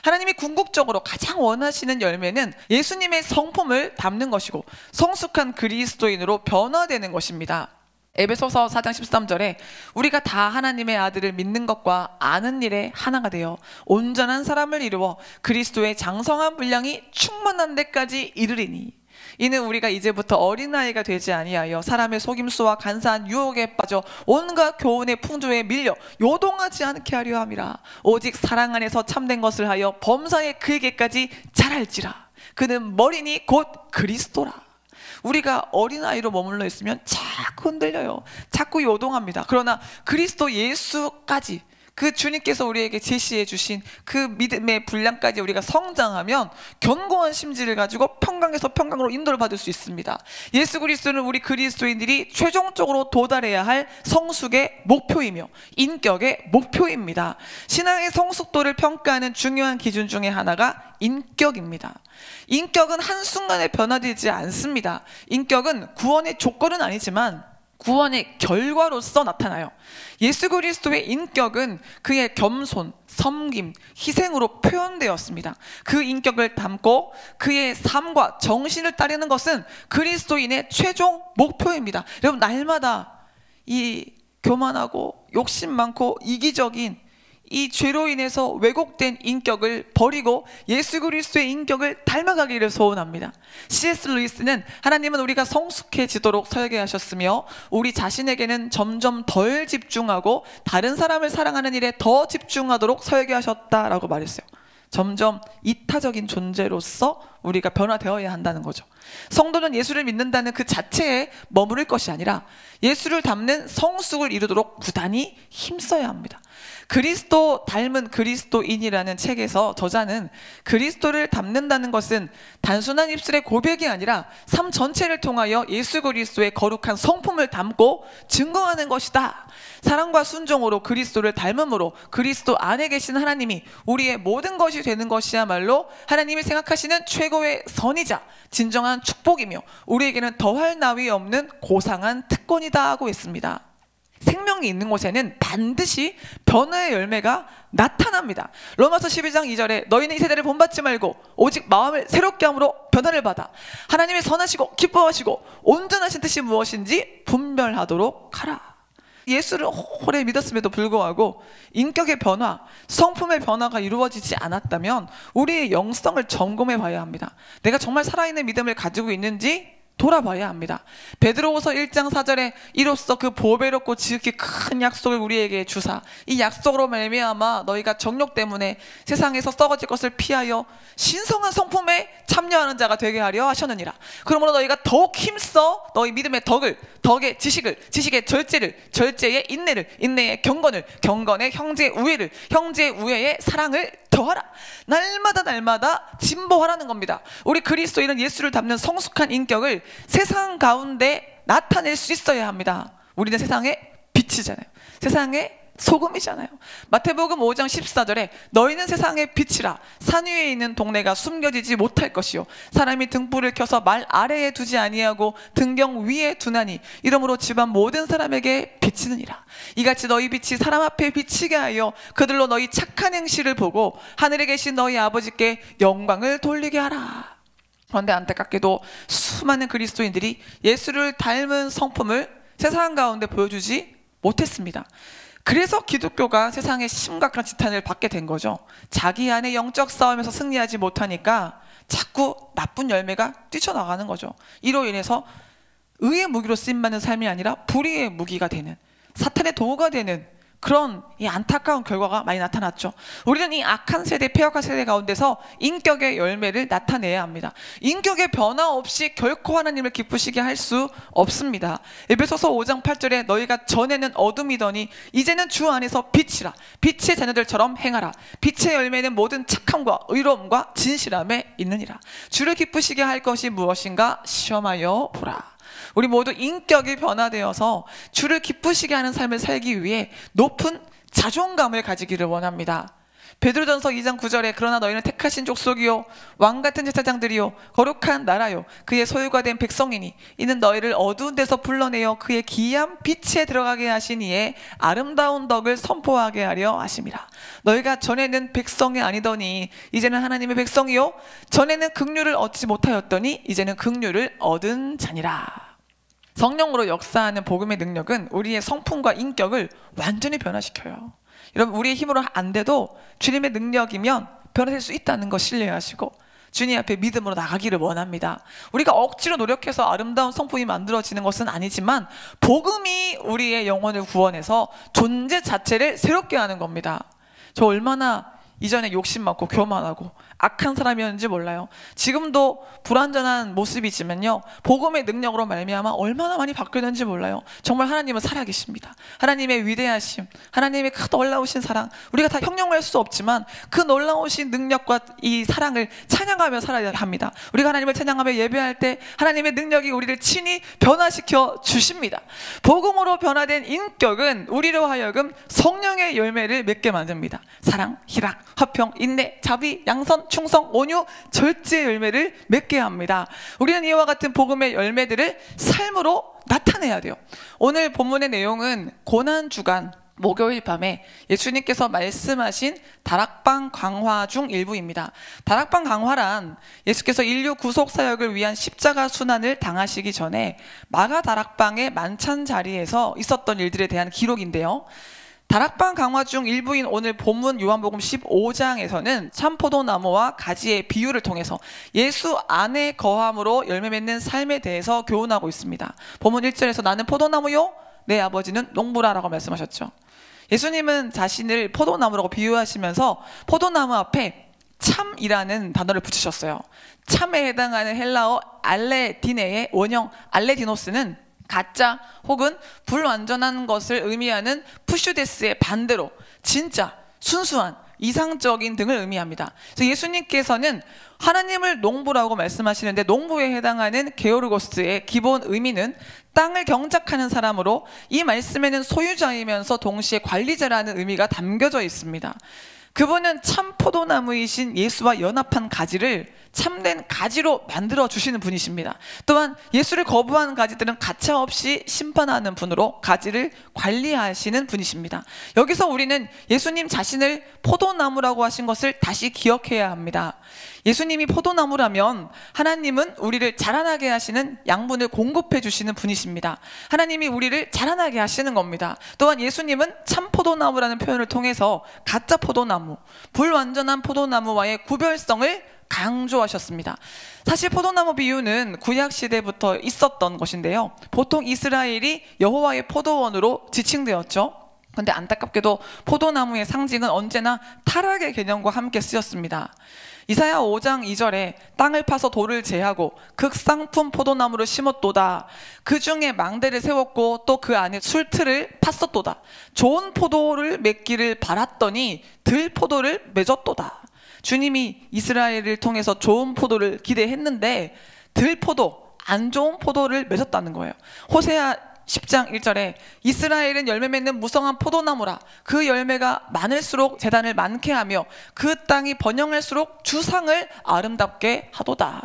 하나님이 궁극적으로 가장 원하시는 열매는 예수님의 성품을 담는 것이고 성숙한 그리스도인으로 변화되는 것입니다. 에베소서 4장 13절에 우리가 다 하나님의 아들을 믿는 것과 아는 일에 하나가 되어 온전한 사람을 이루어 그리스도의 장성한 분량이 충만한 데까지 이르리니, 이는 우리가 이제부터 어린아이가 되지 아니하여 사람의 속임수와 간사한 유혹에 빠져 온갖 교훈의 풍조에 밀려 요동하지 않게 하려 함이라. 오직 사랑 안에서 참된 것을 하여 범사에 그에게까지 자랄지라. 그는 머리니 곧 그리스도라. 우리가 어린아이로 머물러 있으면 자꾸 흔들려요. 자꾸 요동합니다. 그러나 그리스도 예수까지, 그 주님께서 우리에게 제시해 주신 그 믿음의 분량까지 우리가 성장하면 견고한 심지를 가지고 평강에서 평강으로 인도를 받을 수 있습니다. 예수 그리스도는 우리 그리스도인들이 최종적으로 도달해야 할 성숙의 목표이며 인격의 목표입니다. 신앙의 성숙도를 평가하는 중요한 기준 중에 하나가 인격입니다. 인격은 한순간에 변화되지 않습니다. 인격은 구원의 조건은 아니지만 구원의 결과로서 나타나요. 예수 그리스도의 인격은 그의 겸손, 섬김, 희생으로 표현되었습니다. 그 인격을 담고 그의 삶과 정신을 따르는 것은 그리스도인의 최종 목표입니다. 여러분, 날마다 이 교만하고 욕심 많고 이기적인 이 죄로 인해서 왜곡된 인격을 버리고 예수 그리스도의 인격을 닮아가기를 소원합니다. C.S. 루이스는 하나님은 우리가 성숙해지도록 설계하셨으며 우리 자신에게는 점점 덜 집중하고 다른 사람을 사랑하는 일에 더 집중하도록 설계하셨다라고 말했어요. 점점 이타적인 존재로서 우리가 변화되어야 한다는 거죠. 성도는 예수를 믿는다는 그 자체에 머무를 것이 아니라 예수를 닮는 성숙을 이루도록 부단히 힘써야 합니다. 그리스도 닮은 그리스도인이라는 책에서 저자는 그리스도를 닮는다는 것은 단순한 입술의 고백이 아니라 삶 전체를 통하여 예수 그리스도의 거룩한 성품을 담고 증거하는 것이다. 사랑과 순종으로 그리스도를 닮음으로 그리스도 안에 계신 하나님이 우리의 모든 것이 되는 것이야말로 하나님이 생각하시는 최고의 선이자 진정한 축복이며 우리에게는 더할 나위 없는 고상한 특권이다 하고 있습니다. 생명이 있는 곳에는 반드시 변화의 열매가 나타납니다. 로마서 12장 2절에 너희는 이 세대를 본받지 말고 오직 마음을 새롭게 함으로 변화를 받아 하나님의 선하시고 기뻐하시고 온전하신 뜻이 무엇인지 분별하도록 하라. 예수를 오래 믿었음에도 불구하고 인격의 변화, 성품의 변화가 이루어지지 않았다면 우리의 영성을 점검해 봐야 합니다. 내가 정말 살아있는 믿음을 가지고 있는지 돌아봐야 합니다. 베드로후서 1장 4절에 이로써 그 보배롭고 지극히 큰 약속을 우리에게 주사 이 약속으로 말미암아 너희가 정욕 때문에 세상에서 썩어질 것을 피하여 신성한 성품에 참여하는 자가 되게 하려 하셨느니라. 그러므로 너희가 더욱 힘써 너희 믿음의 덕의 지식을, 지식의 절제의 인내를, 인내의 경건의 형제의 우애를, 형제의 우애의 사랑을 더하라. 날마다 진보하라는 겁니다. 우리 그리스도인은 예수를 닮는 성숙한 인격을 세상 가운데 나타낼 수 있어야 합니다. 우리는 세상의 빛이잖아요. 세상의 소금이잖아요. 마태복음 5장 14절에 너희는 세상의 빛이라. 산 위에 있는 동네가 숨겨지지 못할 것이요 사람이 등불을 켜서 말 아래에 두지 아니하고 등경 위에 두나니 이러므로 집안 모든 사람에게 비치느니라. 이같이 너희 빛이 사람 앞에 비치게 하여 그들로 너희 착한 행실을 보고 하늘에 계신 너희 아버지께 영광을 돌리게 하라. 그런데 안타깝게도 수많은 그리스도인들이 예수를 닮은 성품을 세상 가운데 보여주지 못했습니다. 그래서 기독교가 세상에 심각한 지탄을 받게 된 거죠. 자기 안에 영적 싸움에서 승리하지 못하니까 자꾸 나쁜 열매가 뛰쳐나가는 거죠. 이로 인해서 의의 무기로 쓰임받는 삶이 아니라 불의의 무기가 되는, 사탄의 도구가 되는 그런 이 안타까운 결과가 많이 나타났죠. 우리는 이 악한 세대, 폐역한 세대 가운데서 인격의 열매를 나타내야 합니다. 인격의 변화 없이 결코 하나님을 기쁘시게 할 수 없습니다. 에베소서 5장 8절에 너희가 전에는 어둠이더니 이제는 주 안에서 빛이라. 빛의 자녀들처럼 행하라. 빛의 열매는 모든 착함과 의로움과 진실함에 있느니라. 주를 기쁘시게 할 것이 무엇인가 시험하여 보라. 우리 모두 인격이 변화되어서 주를 기쁘시게 하는 삶을 살기 위해 높은 자존감을 가지기를 원합니다. 베드로전서 2장 9절에 그러나 너희는 택하신 족속이요 왕같은 제사장들이요 거룩한 나라요 그의 소유가 된 백성이니 이는 너희를 어두운 데서 불러내어 그의 기이한 빛에 들어가게 하시니에 아름다운 덕을 선포하게 하려 하심이라. 너희가 전에는 백성이 아니더니 이제는 하나님의 백성이요 전에는 긍휼을 얻지 못하였더니 이제는 긍휼을 얻은 자니라. 성령으로 역사하는 복음의 능력은 우리의 성품과 인격을 완전히 변화시켜요. 여러분, 우리의 힘으로 안 돼도 주님의 능력이면 변화될 수 있다는 거 신뢰하시고 주님 앞에 믿음으로 나가기를 원합니다. 우리가 억지로 노력해서 아름다운 성품이 만들어지는 것은 아니지만 복음이 우리의 영혼을 구원해서 존재 자체를 새롭게 하는 겁니다. 저 얼마나 이전에 욕심 많고 교만하고 악한 사람이었는지 몰라요. 지금도 불완전한 모습이지만요, 복음의 능력으로 말미암아 얼마나 많이 바뀌었는지 몰라요. 정말 하나님은 살아계십니다. 하나님의 위대하심, 하나님의 큰 놀라우신 사랑, 우리가 다 형용할 수 없지만 그 놀라우신 능력과 이 사랑을 찬양하며 살아야 합니다. 우리가 하나님을 찬양하며 예배할 때 하나님의 능력이 우리를 친히 변화시켜 주십니다. 복음으로 변화된 인격은 우리로 하여금 성령의 열매를 맺게 만듭니다. 사랑, 희락, 화평, 인내, 자비, 양선, 충성, 온유, 절제의 열매를 맺게 합니다. 우리는 이와 같은 복음의 열매들을 삶으로 나타내야 돼요. 오늘 본문의 내용은 고난주간 목요일 밤에 예수님께서 말씀하신 다락방 강화 중 일부입니다. 다락방 강화란 예수께서 인류 구속 사역을 위한 십자가 순환을 당하시기 전에 마가 다락방의 만찬 자리에서 있었던 일들에 대한 기록인데요. 다락방 강화 중 일부인 오늘 본문 요한복음 15장에서는 참포도나무와 가지의 비유를 통해서 예수 안에 거함으로 열매 맺는 삶에 대해서 교훈하고 있습니다. 본문 1절에서 나는 포도나무요 내 아버지는 농부라 라고 말씀하셨죠. 예수님은 자신을 포도나무라고 비유하시면서 포도나무 앞에 참이라는 단어를 붙이셨어요. 참에 해당하는 헬라어 알레디네의 원형 알레디노스는 가짜 혹은 불완전한 것을 의미하는 푸슈데스의 반대로 진짜, 순수한, 이상적인 등을 의미합니다. 그래서 예수님께서는 하나님을 농부라고 말씀하시는데 농부에 해당하는 게오르고스의 기본 의미는 땅을 경작하는 사람으로 이 말씀에는 소유자이면서 동시에 관리자라는 의미가 담겨져 있습니다. 그분은 참 포도나무이신 예수와 연합한 가지를 참된 가지로 만들어 주시는 분이십니다. 또한 예수를 거부하는 가지들은 가차없이 심판하는 분으로 가지를 관리하시는 분이십니다. 여기서 우리는 예수님 자신을 포도나무라고 하신 것을 다시 기억해야 합니다. 예수님이 포도나무라면 하나님은 우리를 자라나게 하시는 양분을 공급해 주시는 분이십니다. 하나님이 우리를 자라나게 하시는 겁니다. 또한 예수님은 참 포도나무라는 표현을 통해서 가짜 포도나무, 불완전한 포도나무와의 구별성을 강조하셨습니다. 사실 포도나무 비유는 구약 시대부터 있었던 것인데요. 보통 이스라엘이 여호와의 포도원으로 지칭되었죠. 그런데 안타깝게도 포도나무의 상징은 언제나 타락의 개념과 함께 쓰였습니다. 이사야 5장 2절에 땅을 파서 돌을 제하고 극상품 포도나무를 심었도다. 그 중에 망대를 세웠고 또 그 안에 술틀을 팠었도다. 좋은 포도를 맺기를 바랐더니 들포도를 맺었도다. 주님이 이스라엘을 통해서 좋은 포도를 기대했는데 들포도, 안 좋은 포도를 맺었다는 거예요. 호세아 10장 1절에 이스라엘은 열매 맺는 무성한 포도나무라. 그 열매가 많을수록 재단을 많게 하며 그 땅이 번영할수록 주상을 아름답게 하도다.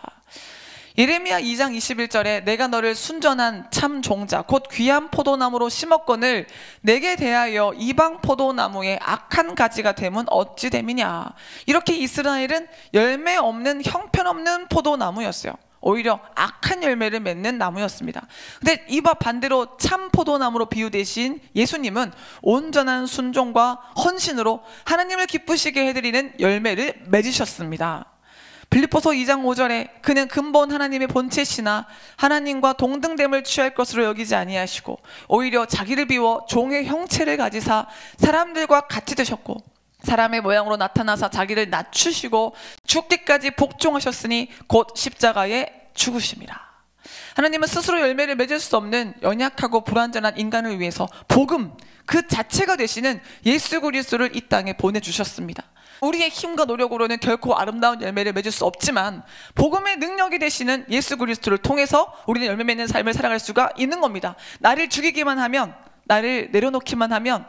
예레미야 2장 21절에 내가 너를 순전한 참 종자 곧 귀한 포도나무로 심었거늘 내게 대하여 이방 포도나무의 악한 가지가 되면 어찌 됨이냐. 이렇게 이스라엘은 열매 없는 형편없는 포도나무였어요. 오히려 악한 열매를 맺는 나무였습니다. 근데 이와 반대로 참 포도나무로 비유되신 예수님은 온전한 순종과 헌신으로 하나님을 기쁘시게 해드리는 열매를 맺으셨습니다. 빌립보서 2장 5절에 그는 근본 하나님의 본체시나 하나님과 동등됨을 취할 것으로 여기지 아니하시고 오히려 자기를 비워 종의 형체를 가지사 사람들과 같이 되셨고 사람의 모양으로 나타나사 자기를 낮추시고 죽기까지 복종하셨으니 곧 십자가에 죽으심이라. 하나님은 스스로 열매를 맺을 수 없는 연약하고 불완전한 인간을 위해서 복음 그 자체가 되시는 예수 그리스도를 이 땅에 보내주셨습니다. 우리의 힘과 노력으로는 결코 아름다운 열매를 맺을 수 없지만 복음의 능력이 되시는 예수 그리스도를 통해서 우리는 열매 맺는 삶을 살아갈 수가 있는 겁니다. 나를 죽이기만 하면, 나를 내려놓기만 하면,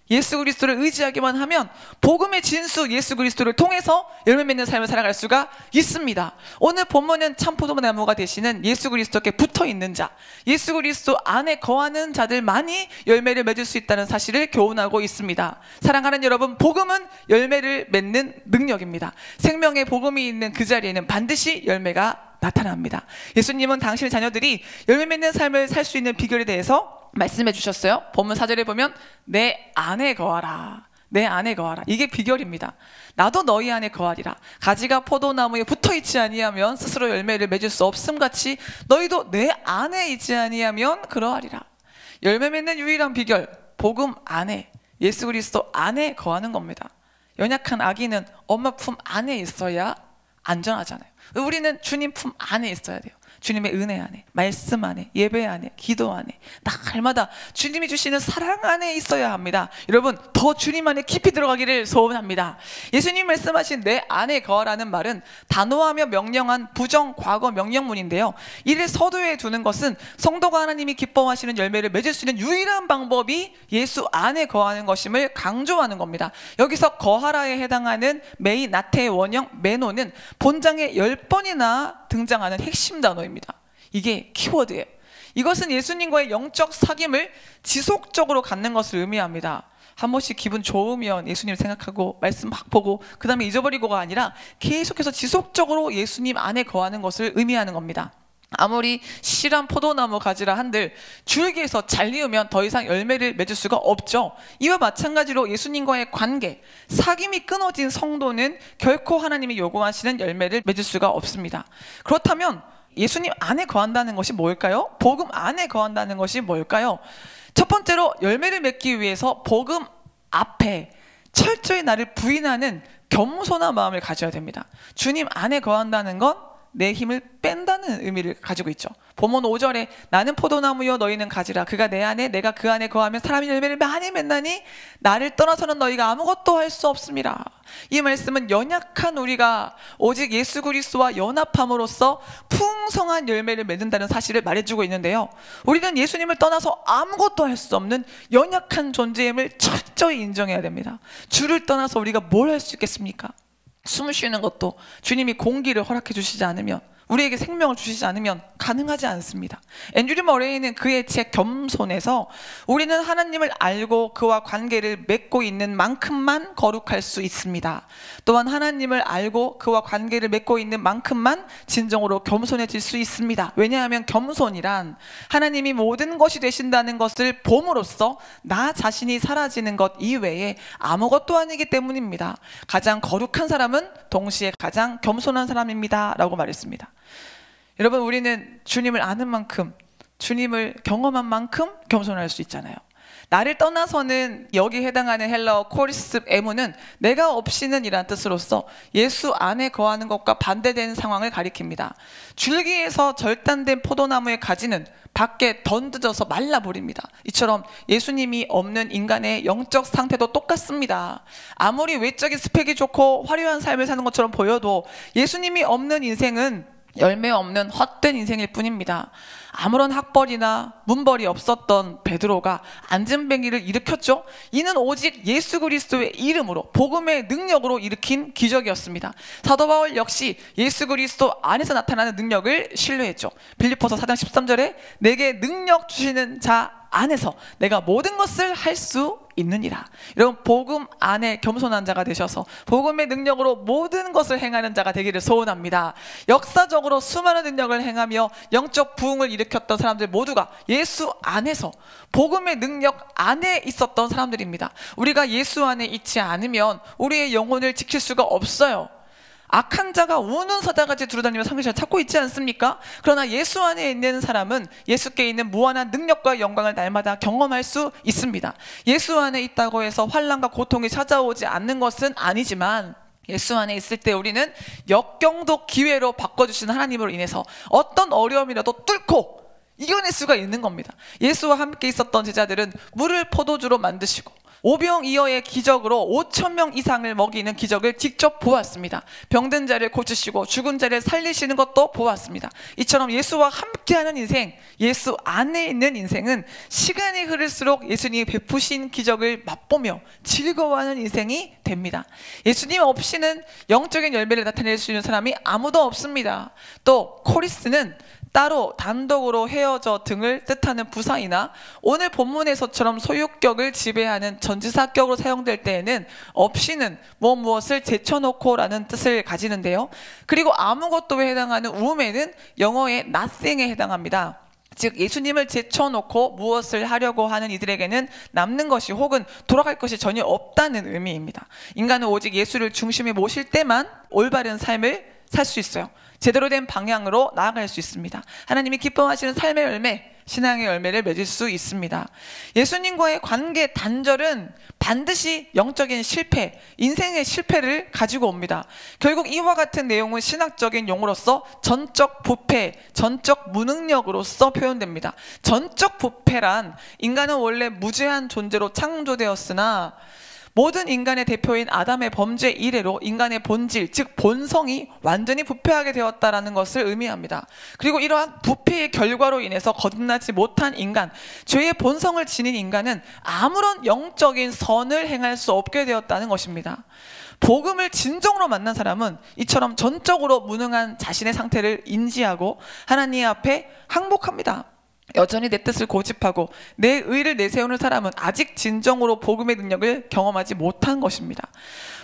예수 그리스도를 의지하기만 하면 복음의 진수 예수 그리스도를 통해서 열매 맺는 삶을 살아갈 수가 있습니다. 오늘 본문은 참 포도나무가 되시는 예수 그리스도께 붙어있는 자, 예수 그리스도 안에 거하는 자들만이 열매를 맺을 수 있다는 사실을 교훈하고 있습니다. 사랑하는 여러분, 복음은 열매를 맺는 능력입니다. 생명의 복음이 있는 그 자리에는 반드시 열매가 나타납니다. 예수님은 당신의 자녀들이 열매 맺는 삶을 살 수 있는 비결에 대해서 말씀해 주셨어요. 본문 4절에 보면 내 안에 거하라. 내 안에 거하라. 이게 비결입니다. 나도 너희 안에 거하리라. 가지가 포도나무에 붙어있지 아니하면 스스로 열매를 맺을 수 없음같이 너희도 내 안에 있지 아니하면 그러하리라. 열매 맺는 유일한 비결, 복음 안에, 예수 그리스도 안에 거하는 겁니다. 연약한 아기는 엄마 품 안에 있어야 안전하잖아요. 우리는 주님 품 안에 있어야 돼요. 주님의 은혜 안에, 말씀 안에, 예배 안에, 기도 안에 날마다 주님이 주시는 사랑 안에 있어야 합니다. 여러분, 더 주님 안에 깊이 들어가기를 소원합니다. 예수님 말씀하신 내 안에 거하라는 말은 단호하며 명령한 부정 과거 명령문인데요, 이를 서두에 두는 것은 성도가 하나님이 기뻐하시는 열매를 맺을 수 있는 유일한 방법이 예수 안에 거하는 것임을 강조하는 겁니다. 여기서 거하라에 해당하는 메이 나테의 원형 메노는 본장에 10번이나 등장하는 핵심 단어입니다. 이게 키워드예요. 이것은 예수님과의 영적 사귐을 지속적으로 갖는 것을 의미합니다. 한 번씩 기분 좋으면 예수님을 생각하고 말씀 막 보고 그 다음에 잊어버리고가 아니라 계속해서 지속적으로 예수님 안에 거하는 것을 의미하는 겁니다. 아무리 실한 포도나무 가지라 한들 줄기에서 잘리우면 더 이상 열매를 맺을 수가 없죠. 이와 마찬가지로 예수님과의 관계, 사귐이 끊어진 성도는 결코 하나님이 요구하시는 열매를 맺을 수가 없습니다. 그렇다면 예수님 안에 거한다는 것이 뭘까요? 복음 안에 거한다는 것이 뭘까요? 첫 번째로 열매를 맺기 위해서 복음 앞에 철저히 나를 부인하는 겸손한 마음을 가져야 됩니다. 주님 안에 거한다는 건 내 힘을 뺀다는 의미를 가지고 있죠. 본문 5절에 나는 포도나무여 너희는 가지라. 그가 내 안에 내가 그 안에 거하면 사람이 열매를 많이 맺나니 나를 떠나서는 너희가 아무것도 할 수 없음이라. 이 말씀은 연약한 우리가 오직 예수 그리스도와 연합함으로써 풍성한 열매를 맺는다는 사실을 말해주고 있는데요, 우리는 예수님을 떠나서 아무것도 할 수 없는 연약한 존재임을 철저히 인정해야 됩니다. 주를 떠나서 우리가 뭘 할 수 있겠습니까? 숨을 쉬는 것도 주님이 공기를 허락해 주시지 않으면, 우리에게 생명을 주시지 않으면 가능하지 않습니다. 앤드류 머레이는 그의 책 겸손에서 우리는 하나님을 알고 그와 관계를 맺고 있는 만큼만 거룩할 수 있습니다. 또한 하나님을 알고 그와 관계를 맺고 있는 만큼만 진정으로 겸손해질 수 있습니다. 왜냐하면 겸손이란 하나님이 모든 것이 되신다는 것을 봄으로써 나 자신이 사라지는 것 이외에 아무것도 아니기 때문입니다. 가장 거룩한 사람은 동시에 가장 겸손한 사람입니다 라고 말했습니다. 여러분, 우리는 주님을 아는 만큼, 주님을 경험한 만큼 겸손할 수 있잖아요. 나를 떠나서는 여기 해당하는 헬라어 코리스 에무는 내가 없이는 이란 뜻으로서 예수 안에 거하는 것과 반대되는 상황을 가리킵니다. 줄기에서 절단된 포도나무의 가지는 밖에 던져져서 말라버립니다. 이처럼 예수님이 없는 인간의 영적 상태도 똑같습니다. 아무리 외적인 스펙이 좋고 화려한 삶을 사는 것처럼 보여도 예수님이 없는 인생은 열매 없는 헛된 인생일 뿐입니다. 아무런 학벌이나 문벌이 없었던 베드로가 안진뱅이를 일으켰죠. 이는 오직 예수 그리스도의 이름으로 복음의 능력으로 일으킨 기적이었습니다. 사도 바울 역시 예수 그리스도 안에서 나타나는 능력을 신뢰했죠. 빌립보서 4장 13절에 내게 능력 주시는 자 안에서 내가 모든 것을 할 수 있느니라. 여러분, 복음 안에 겸손한 자가 되셔서 복음의 능력으로 모든 것을 행하는 자가 되기를 소원합니다. 역사적으로 수많은 능력을 행하며 영적 부흥을 일으켰던 사람들 모두가 예수 안에서 복음의 능력 안에 있었던 사람들입니다. 우리가 예수 안에 있지 않으면 우리의 영혼을 지킬 수가 없어요. 악한 자가 우는 사자같이 두루다니며 상실을 찾고 있지 않습니까? 그러나 예수 안에 있는 사람은 예수께 있는 무한한 능력과 영광을 날마다 경험할 수 있습니다. 예수 안에 있다고 해서 환난과 고통이 찾아오지 않는 것은 아니지만 예수 안에 있을 때 우리는 역경도 기회로 바꿔주신 하나님으로 인해서 어떤 어려움이라도 뚫고 이겨낼 수가 있는 겁니다. 예수와 함께 있었던 제자들은 물을 포도주로 만드시고 오병이어의 기적으로 5,000명 이상을 먹이는 기적을 직접 보았습니다. 병든 자를 고치시고 죽은 자를 살리시는 것도 보았습니다. 이처럼 예수와 함께하는 인생, 예수 안에 있는 인생은 시간이 흐를수록 예수님이 베푸신 기적을 맛보며 즐거워하는 인생이 됩니다. 예수님 없이는 영적인 열매를 나타낼 수 있는 사람이 아무도 없습니다. 또 코리스는 따로 단독으로 헤어져 등을 뜻하는 부사이나 오늘 본문에서처럼 소유격을 지배하는 전치사격으로 사용될 때에는 없이는 무엇을 제쳐놓고 라는 뜻을 가지는데요. 그리고 아무것도에 해당하는 우음에는 영어의 nothing에 해당합니다. 즉 예수님을 제쳐놓고 무엇을 하려고 하는 이들에게는 남는 것이 혹은 돌아갈 것이 전혀 없다는 의미입니다. 인간은 오직 예수를 중심에 모실 때만 올바른 삶을 살 수 있어요. 제대로 된 방향으로 나아갈 수 있습니다. 하나님이 기뻐하시는 삶의 열매, 신앙의 열매를 맺을 수 있습니다. 예수님과의 관계 단절은 반드시 영적인 실패, 인생의 실패를 가지고 옵니다. 결국 이와 같은 내용은 신학적인 용어로서 전적 부패, 전적 무능력으로서 표현됩니다. 전적 부패란 인간은 원래 무죄한 존재로 창조되었으나 모든 인간의 대표인 아담의 범죄 이래로 인간의 본질, 즉 본성이 완전히 부패하게 되었다라는 것을 의미합니다. 그리고 이러한 부패의 결과로 인해서 거듭나지 못한 인간, 죄의 본성을 지닌 인간은 아무런 영적인 선을 행할 수 없게 되었다는 것입니다. 복음을 진정으로 만난 사람은 이처럼 전적으로 무능한 자신의 상태를 인지하고 하나님 앞에 항복합니다. 여전히 내 뜻을 고집하고 내 의를 내세우는 사람은 아직 진정으로 복음의 능력을 경험하지 못한 것입니다.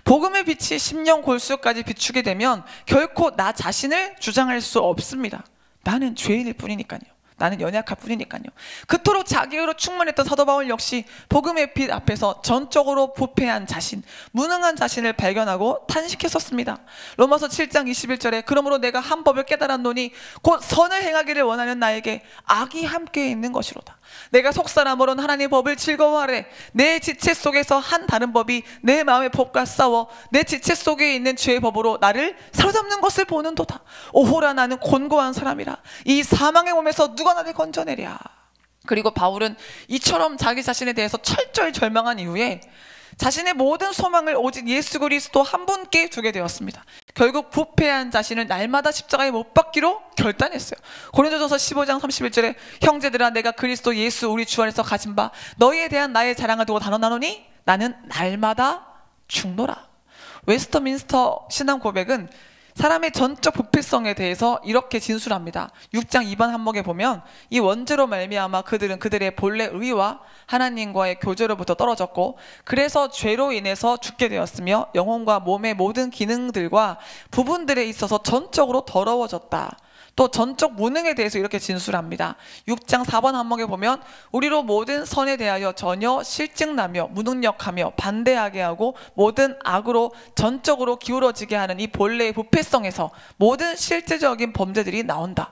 복음의 빛이 심령 골수까지 비추게 되면 결코 나 자신을 주장할 수 없습니다. 나는 죄인일 뿐이니까요. 나는 연약할 뿐이니까요. 그토록 자기의로 충만했던 사도 바울 역시 복음의 빛 앞에서 전적으로 부패한 자신, 무능한 자신을 발견하고 탄식했었습니다. 로마서 7장 21절에 그러므로 내가 한 법을 깨달았노니 곧 선을 행하기를 원하는 나에게 악이 함께 있는 것이로다. 내가 속사람으로는 하나님의 법을 즐거워하래. 내 지체 속에서 한 다른 법이 내 마음의 법과 싸워 내 지체 속에 있는 죄의 법으로 나를 사로잡는 것을 보는도다. 오호라 나는 곤고한 사람이라. 이 사망의 몸에서 누가 나를 건져내랴. 그리고 바울은 이처럼 자기 자신에 대해서 철저히 절망한 이후에 자신의 모든 소망을 오직 예수 그리스도 한 분께 두게 되었습니다. 결국 부패한 자신을 날마다 십자가에 못 박기로 결단했어요. 고린도전서 15장 31절에 형제들아 내가 그리스도 예수 우리 주 안에서 가진 바 너희에 대한 나의 자랑을 두고 단언하노니 나는 날마다 죽노라. 웨스터민스터 신앙 고백은 사람의 전적 부패성에 대해서 이렇게 진술합니다. 6장 2번 항목에 보면 이 원죄로 말미암아 그들은 그들의 본래 의와 하나님과의 교제로부터 떨어졌고 그래서 죄로 인해서 죽게 되었으며 영혼과 몸의 모든 기능들과 부분들에 있어서 전적으로 더러워졌다. 또 전적 무능에 대해서 이렇게 진술합니다. 6장 4번 항목에 보면 우리로 모든 선에 대하여 전혀 실증나며 무능력하며 반대하게 하고 모든 악으로 전적으로 기울어지게 하는 이 본래의 부패성에서 모든 실제적인 범죄들이 나온다.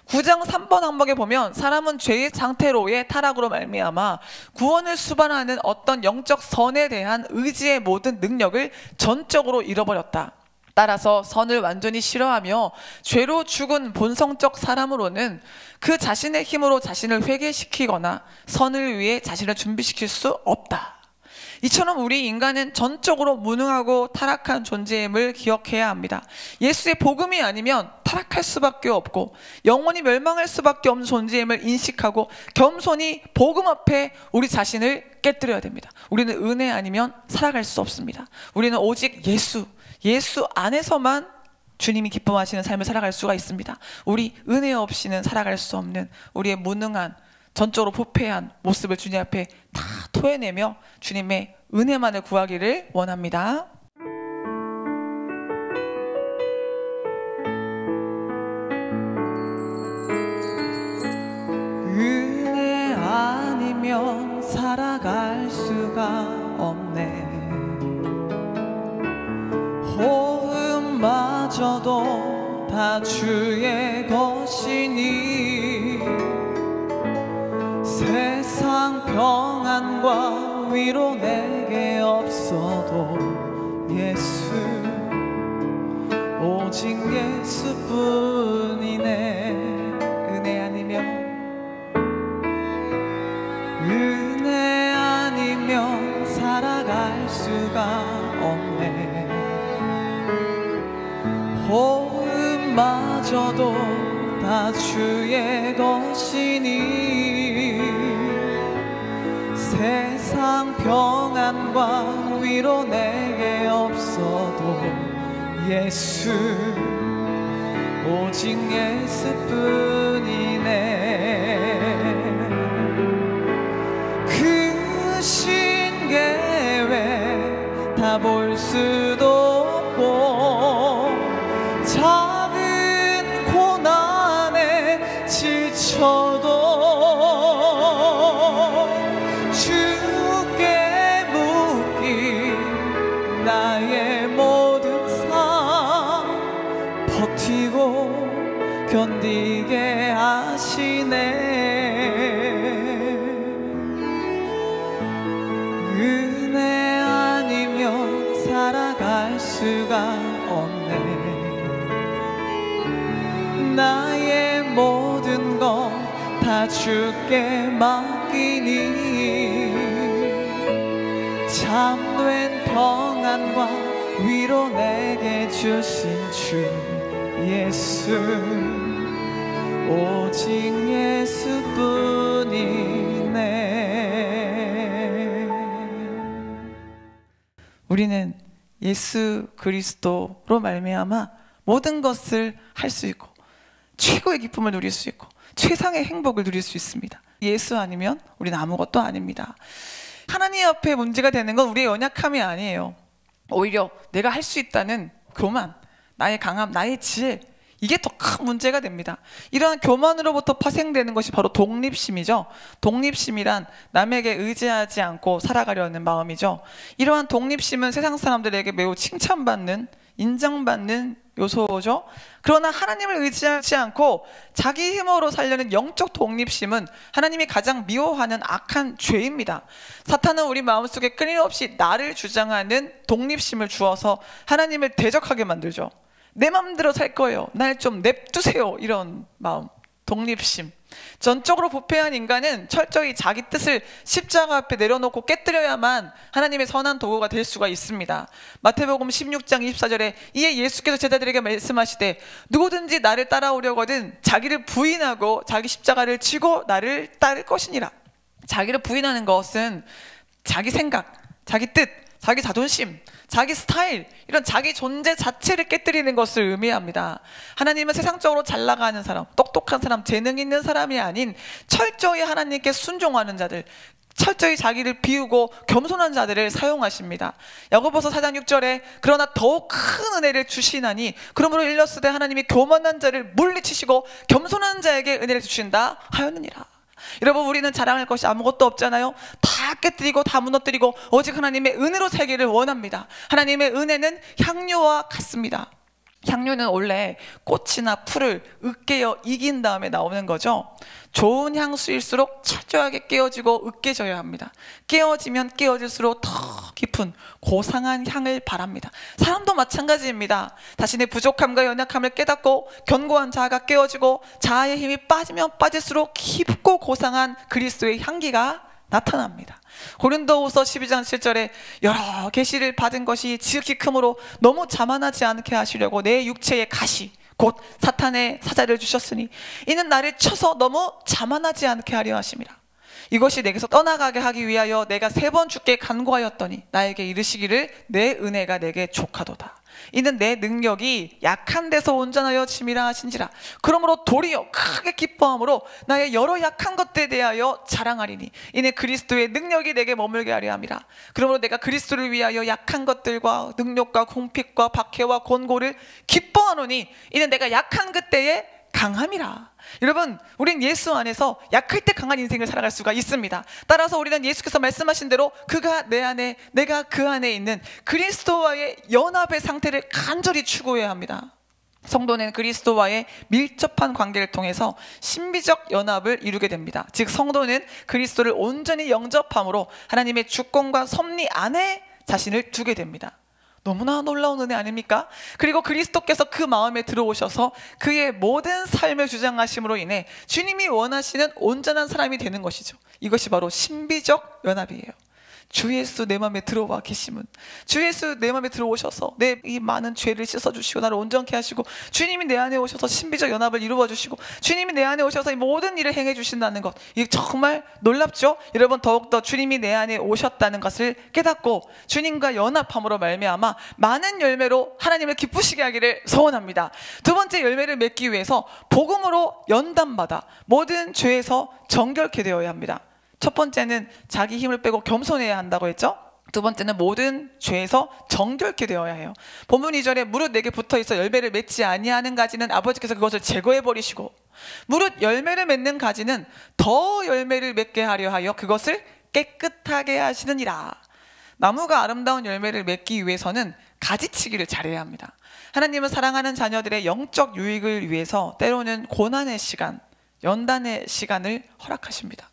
9장 3번 항목에 보면 사람은 죄의 상태로의 타락으로 말미암아 구원을 수반하는 어떤 영적 선에 대한 의지의 모든 능력을 전적으로 잃어버렸다. 따라서 선을 완전히 싫어하며 죄로 죽은 본성적 사람으로는 그 자신의 힘으로 자신을 회개시키거나 선을 위해 자신을 준비시킬 수 없다. 이처럼 우리 인간은 전적으로 무능하고 타락한 존재임을 기억해야 합니다. 예수의 복음이 아니면 타락할 수밖에 없고 영원히 멸망할 수밖에 없는 존재임을 인식하고 겸손히 복음 앞에 우리 자신을 깨뜨려야 됩니다. 우리는 은혜 아니면 살아갈 수 없습니다. 우리는 오직 예수 안에서만 주님이 기뻐하시는 삶을 살아갈 수가 있습니다. 우리 은혜 없이는 살아갈 수 없는 우리의 무능한 전적으로 부패한 모습을 주님 앞에 다 토해내며 주님의 은혜만을 구하기를 원합니다. 은혜 아니면 살아갈 수가 없네. 호흡마저도 다 주의 것이니 세상 평안과 위로 내게 없어도 예수 오직 예수뿐이네. 은혜 아니면 살아갈 수가 없네. 호흡마저도 다 주의 것이니 세상 평안과 위로 내게 없어도 예수 오직 예수뿐이네. 그 신계획 다 볼 수도 없고 작은 고난에 지쳐도 주께 묻기 나의 모든 삶 버티고 견디게 하시네. 은혜 아니면 살아갈 수가 없네. 나의 모든 것 다 주께 맡기니 참된 평안과 위로 내게 주신 주 예수 오직 예수뿐이네. 우리는 예수 그리스도로 말미암아 모든 것을 할 수 있고 최고의 기쁨을 누릴 수 있고 최상의 행복을 누릴 수 있습니다. 예수 아니면 우리는 아무것도 아닙니다. 하나님 앞에 문제가 되는 건 우리의 연약함이 아니에요. 오히려 내가 할 수 있다는 교만, 나의 강함, 나의 지혜, 이게 더 큰 문제가 됩니다. 이러한 교만으로부터 파생되는 것이 바로 독립심이죠. 독립심이란 남에게 의지하지 않고 살아가려는 마음이죠. 이러한 독립심은 세상 사람들에게 매우 칭찬받는, 인정받는 요소죠. 그러나 하나님을 의지하지 않고 자기 힘으로 살려는 영적 독립심은 하나님이 가장 미워하는 악한 죄입니다. 사탄은 우리 마음속에 끊임없이 나를 주장하는 독립심을 주어서 하나님을 대적하게 만들죠. 내 마음대로 살 거예요, 날 좀 냅두세요, 이런 마음, 독립심. 전적으로 부패한 인간은 철저히 자기 뜻을 십자가 앞에 내려놓고 깨뜨려야만 하나님의 선한 도구가 될 수가 있습니다. 마태복음 16장 24절에 이에 예수께서 제자들에게 말씀하시되 누구든지 나를 따라오려거든 자기를 부인하고 자기 십자가를 지고 나를 따를 것이니라. 자기를 부인하는 것은 자기 생각, 자기 뜻, 자기 자존심, 자기 스타일, 이런 자기 존재 자체를 깨뜨리는 것을 의미합니다. 하나님은 세상적으로 잘 나가는 사람, 똑똑한 사람, 재능 있는 사람이 아닌 철저히 하나님께 순종하는 자들, 철저히 자기를 비우고 겸손한 자들을 사용하십니다. 야고보서 4장 6절에 그러나 더욱 큰 은혜를 주시나니 그러므로 일렀으되 하나님이 교만한 자를 물리치시고 겸손한 자에게 은혜를 주신다 하였느니라. 여러분, 우리는 자랑할 것이 아무것도 없잖아요. 다 깨뜨리고 다 무너뜨리고 오직 하나님의 은혜로 살기를 원합니다. 하나님의 은혜는 향료와 같습니다. 향료는 원래 꽃이나 풀을 으깨어 익인 다음에 나오는 거죠. 좋은 향수일수록 철저하게 깨어지고 으깨져야 합니다. 깨어지면 깨어질수록 더 깊은 고상한 향을 바랍니다. 사람도 마찬가지입니다. 자신의 부족함과 연약함을 깨닫고 견고한 자아가 깨어지고 자아의 힘이 빠지면 빠질수록 깊고 고상한 그리스도의 향기가 나타납니다. 고린도후서 12장 7절에 여러 계시를 받은 것이 지극히 크므로 너무 자만하지 않게 하시려고 내 육체의 가시 곧 사탄의 사자를 주셨으니 이는 나를 쳐서 너무 자만하지 않게 하려 하심이라. 이것이 내게서 떠나가게 하기 위하여 내가 3번 주께 간구하였더니 나에게 이르시기를 내 은혜가 내게 족하도다. 이는 내 능력이 약한 데서 온전하여 짐이라 하신지라. 그러므로 도리어 크게 기뻐함으로 나의 여러 약한 것들에 대하여 자랑하리니 이는 그리스도의 능력이 내게 머물게 하려 함이라. 그러므로 내가 그리스도를 위하여 약한 것들과 능력과 궁핍과 박해와 곤고를 기뻐하노니 이는 내가 약한 그때에 강함이라. 여러분, 우린 예수 안에서 약할 때 강한 인생을 살아갈 수가 있습니다. 따라서 우리는 예수께서 말씀하신 대로 그가 내 안에 내가 그 안에 있는 그리스도와의 연합의 상태를 간절히 추구해야 합니다. 성도는 그리스도와의 밀접한 관계를 통해서 신비적 연합을 이루게 됩니다. 즉 성도는 그리스도를 온전히 영접함으로 하나님의 주권과 섭리 안에 자신을 두게 됩니다. 너무나 놀라운 은혜 아닙니까? 그리고 그리스도께서 그 마음에 들어오셔서 그의 모든 삶을 주장하심으로 인해 주님이 원하시는 온전한 사람이 되는 것이죠. 이것이 바로 신비적 연합이에요. 주 예수 내 마음에 들어와 계시면, 주 예수 내 마음에 들어오셔서 내 이 많은 죄를 씻어주시고 나를 온전케 하시고, 주님이 내 안에 오셔서 신비적 연합을 이루어 주시고, 주님이 내 안에 오셔서 이 모든 일을 행해 주신다는 것, 이게 정말 놀랍죠? 여러분, 더욱더 주님이 내 안에 오셨다는 것을 깨닫고 주님과 연합함으로 말미암아 많은 열매로 하나님을 기쁘시게 하기를 소원합니다. 두 번째 열매를 맺기 위해서 복음으로 연단받아 모든 죄에서 정결케 되어야 합니다. 첫 번째는 자기 힘을 빼고 겸손해야 한다고 했죠. 두 번째는 모든 죄에서 정결케 되어야 해요. 본문 2절에 무릇 내게 붙어있어 열매를 맺지 아니하는 가지는 아버지께서 그것을 제거해 버리시고, 무릇 열매를 맺는 가지는 더 열매를 맺게 하려 하여 그것을 깨끗하게 하시느니라. 나무가 아름다운 열매를 맺기 위해서는 가지치기를 잘해야 합니다. 하나님은 사랑하는 자녀들의 영적 유익을 위해서 때로는 고난의 시간, 연단의 시간을 허락하십니다.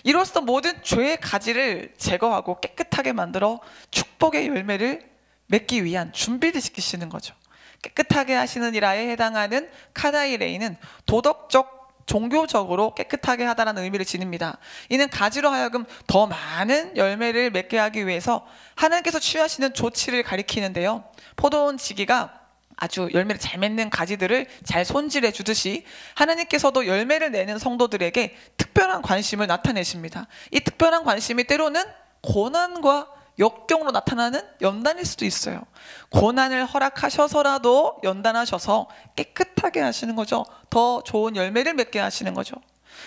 이로써 모든 죄의 가지를 제거하고 깨끗하게 만들어 축복의 열매를 맺기 위한 준비를 시키시는 거죠. 깨끗하게 하시는 이라에 해당하는 카다이레이는 도덕적, 종교적으로 깨끗하게 하다라는 의미를 지닙니다. 이는 가지로 하여금 더 많은 열매를 맺게 하기 위해서 하나님께서 취하시는 조치를 가리키는데요. 포도원 지기가 아주 열매를 잘 맺는 가지들을 잘 손질해 주듯이 하나님께서도 열매를 내는 성도들에게 특별한 관심을 나타내십니다. 이 특별한 관심이 때로는 고난과 역경으로 나타나는 연단일 수도 있어요. 고난을 허락하셔서라도 연단하셔서 깨끗하게 하시는 거죠. 더 좋은 열매를 맺게 하시는 거죠.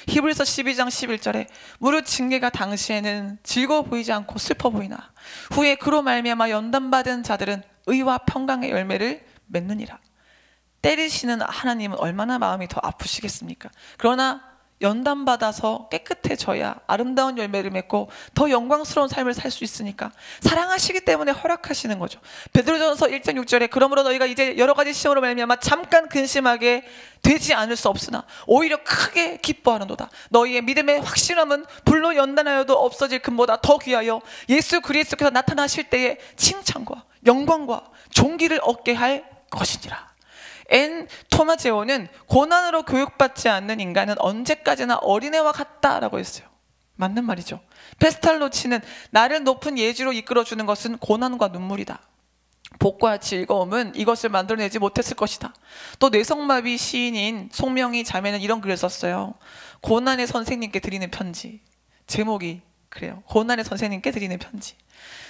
히브리서 12장 11절에 무릇 징계가 당시에는 즐거워 보이지 않고 슬퍼 보이나 후에 그로 말미암아 연단받은 자들은 의와 평강의 열매를 맺느니라. 때리시는 하나님은 얼마나 마음이 더 아프시겠습니까? 그러나 연단받아서 깨끗해져야 아름다운 열매를 맺고 더 영광스러운 삶을 살 수 있으니까 사랑하시기 때문에 허락하시는 거죠. 베드로전서 1장 6절에 그러므로 너희가 이제 여러 가지 시험으로 말미암아 잠깐 근심하게 되지 않을 수 없으나 오히려 크게 기뻐하는도다. 너희의 믿음의 확실함은 불로 연단하여도 없어질 금보다 더 귀하여 예수 그리스도께서 나타나실 때의 칭찬과 영광과 존귀를 얻게 할 것이니라. 엔 토마제오는 고난으로 교육받지 않는 인간은 언제까지나 어린애와 같다라고 했어요. 맞는 말이죠. 페스탈로치는 나를 높은 예지로 이끌어주는 것은 고난과 눈물이다. 복과 즐거움은 이것을 만들어내지 못했을 것이다. 또 뇌성마비 시인인 송명희 자매는 이런 글을 썼어요. 고난의 선생님께 드리는 편지. 제목이 그래요. 고난의 선생님께 드리는 편지.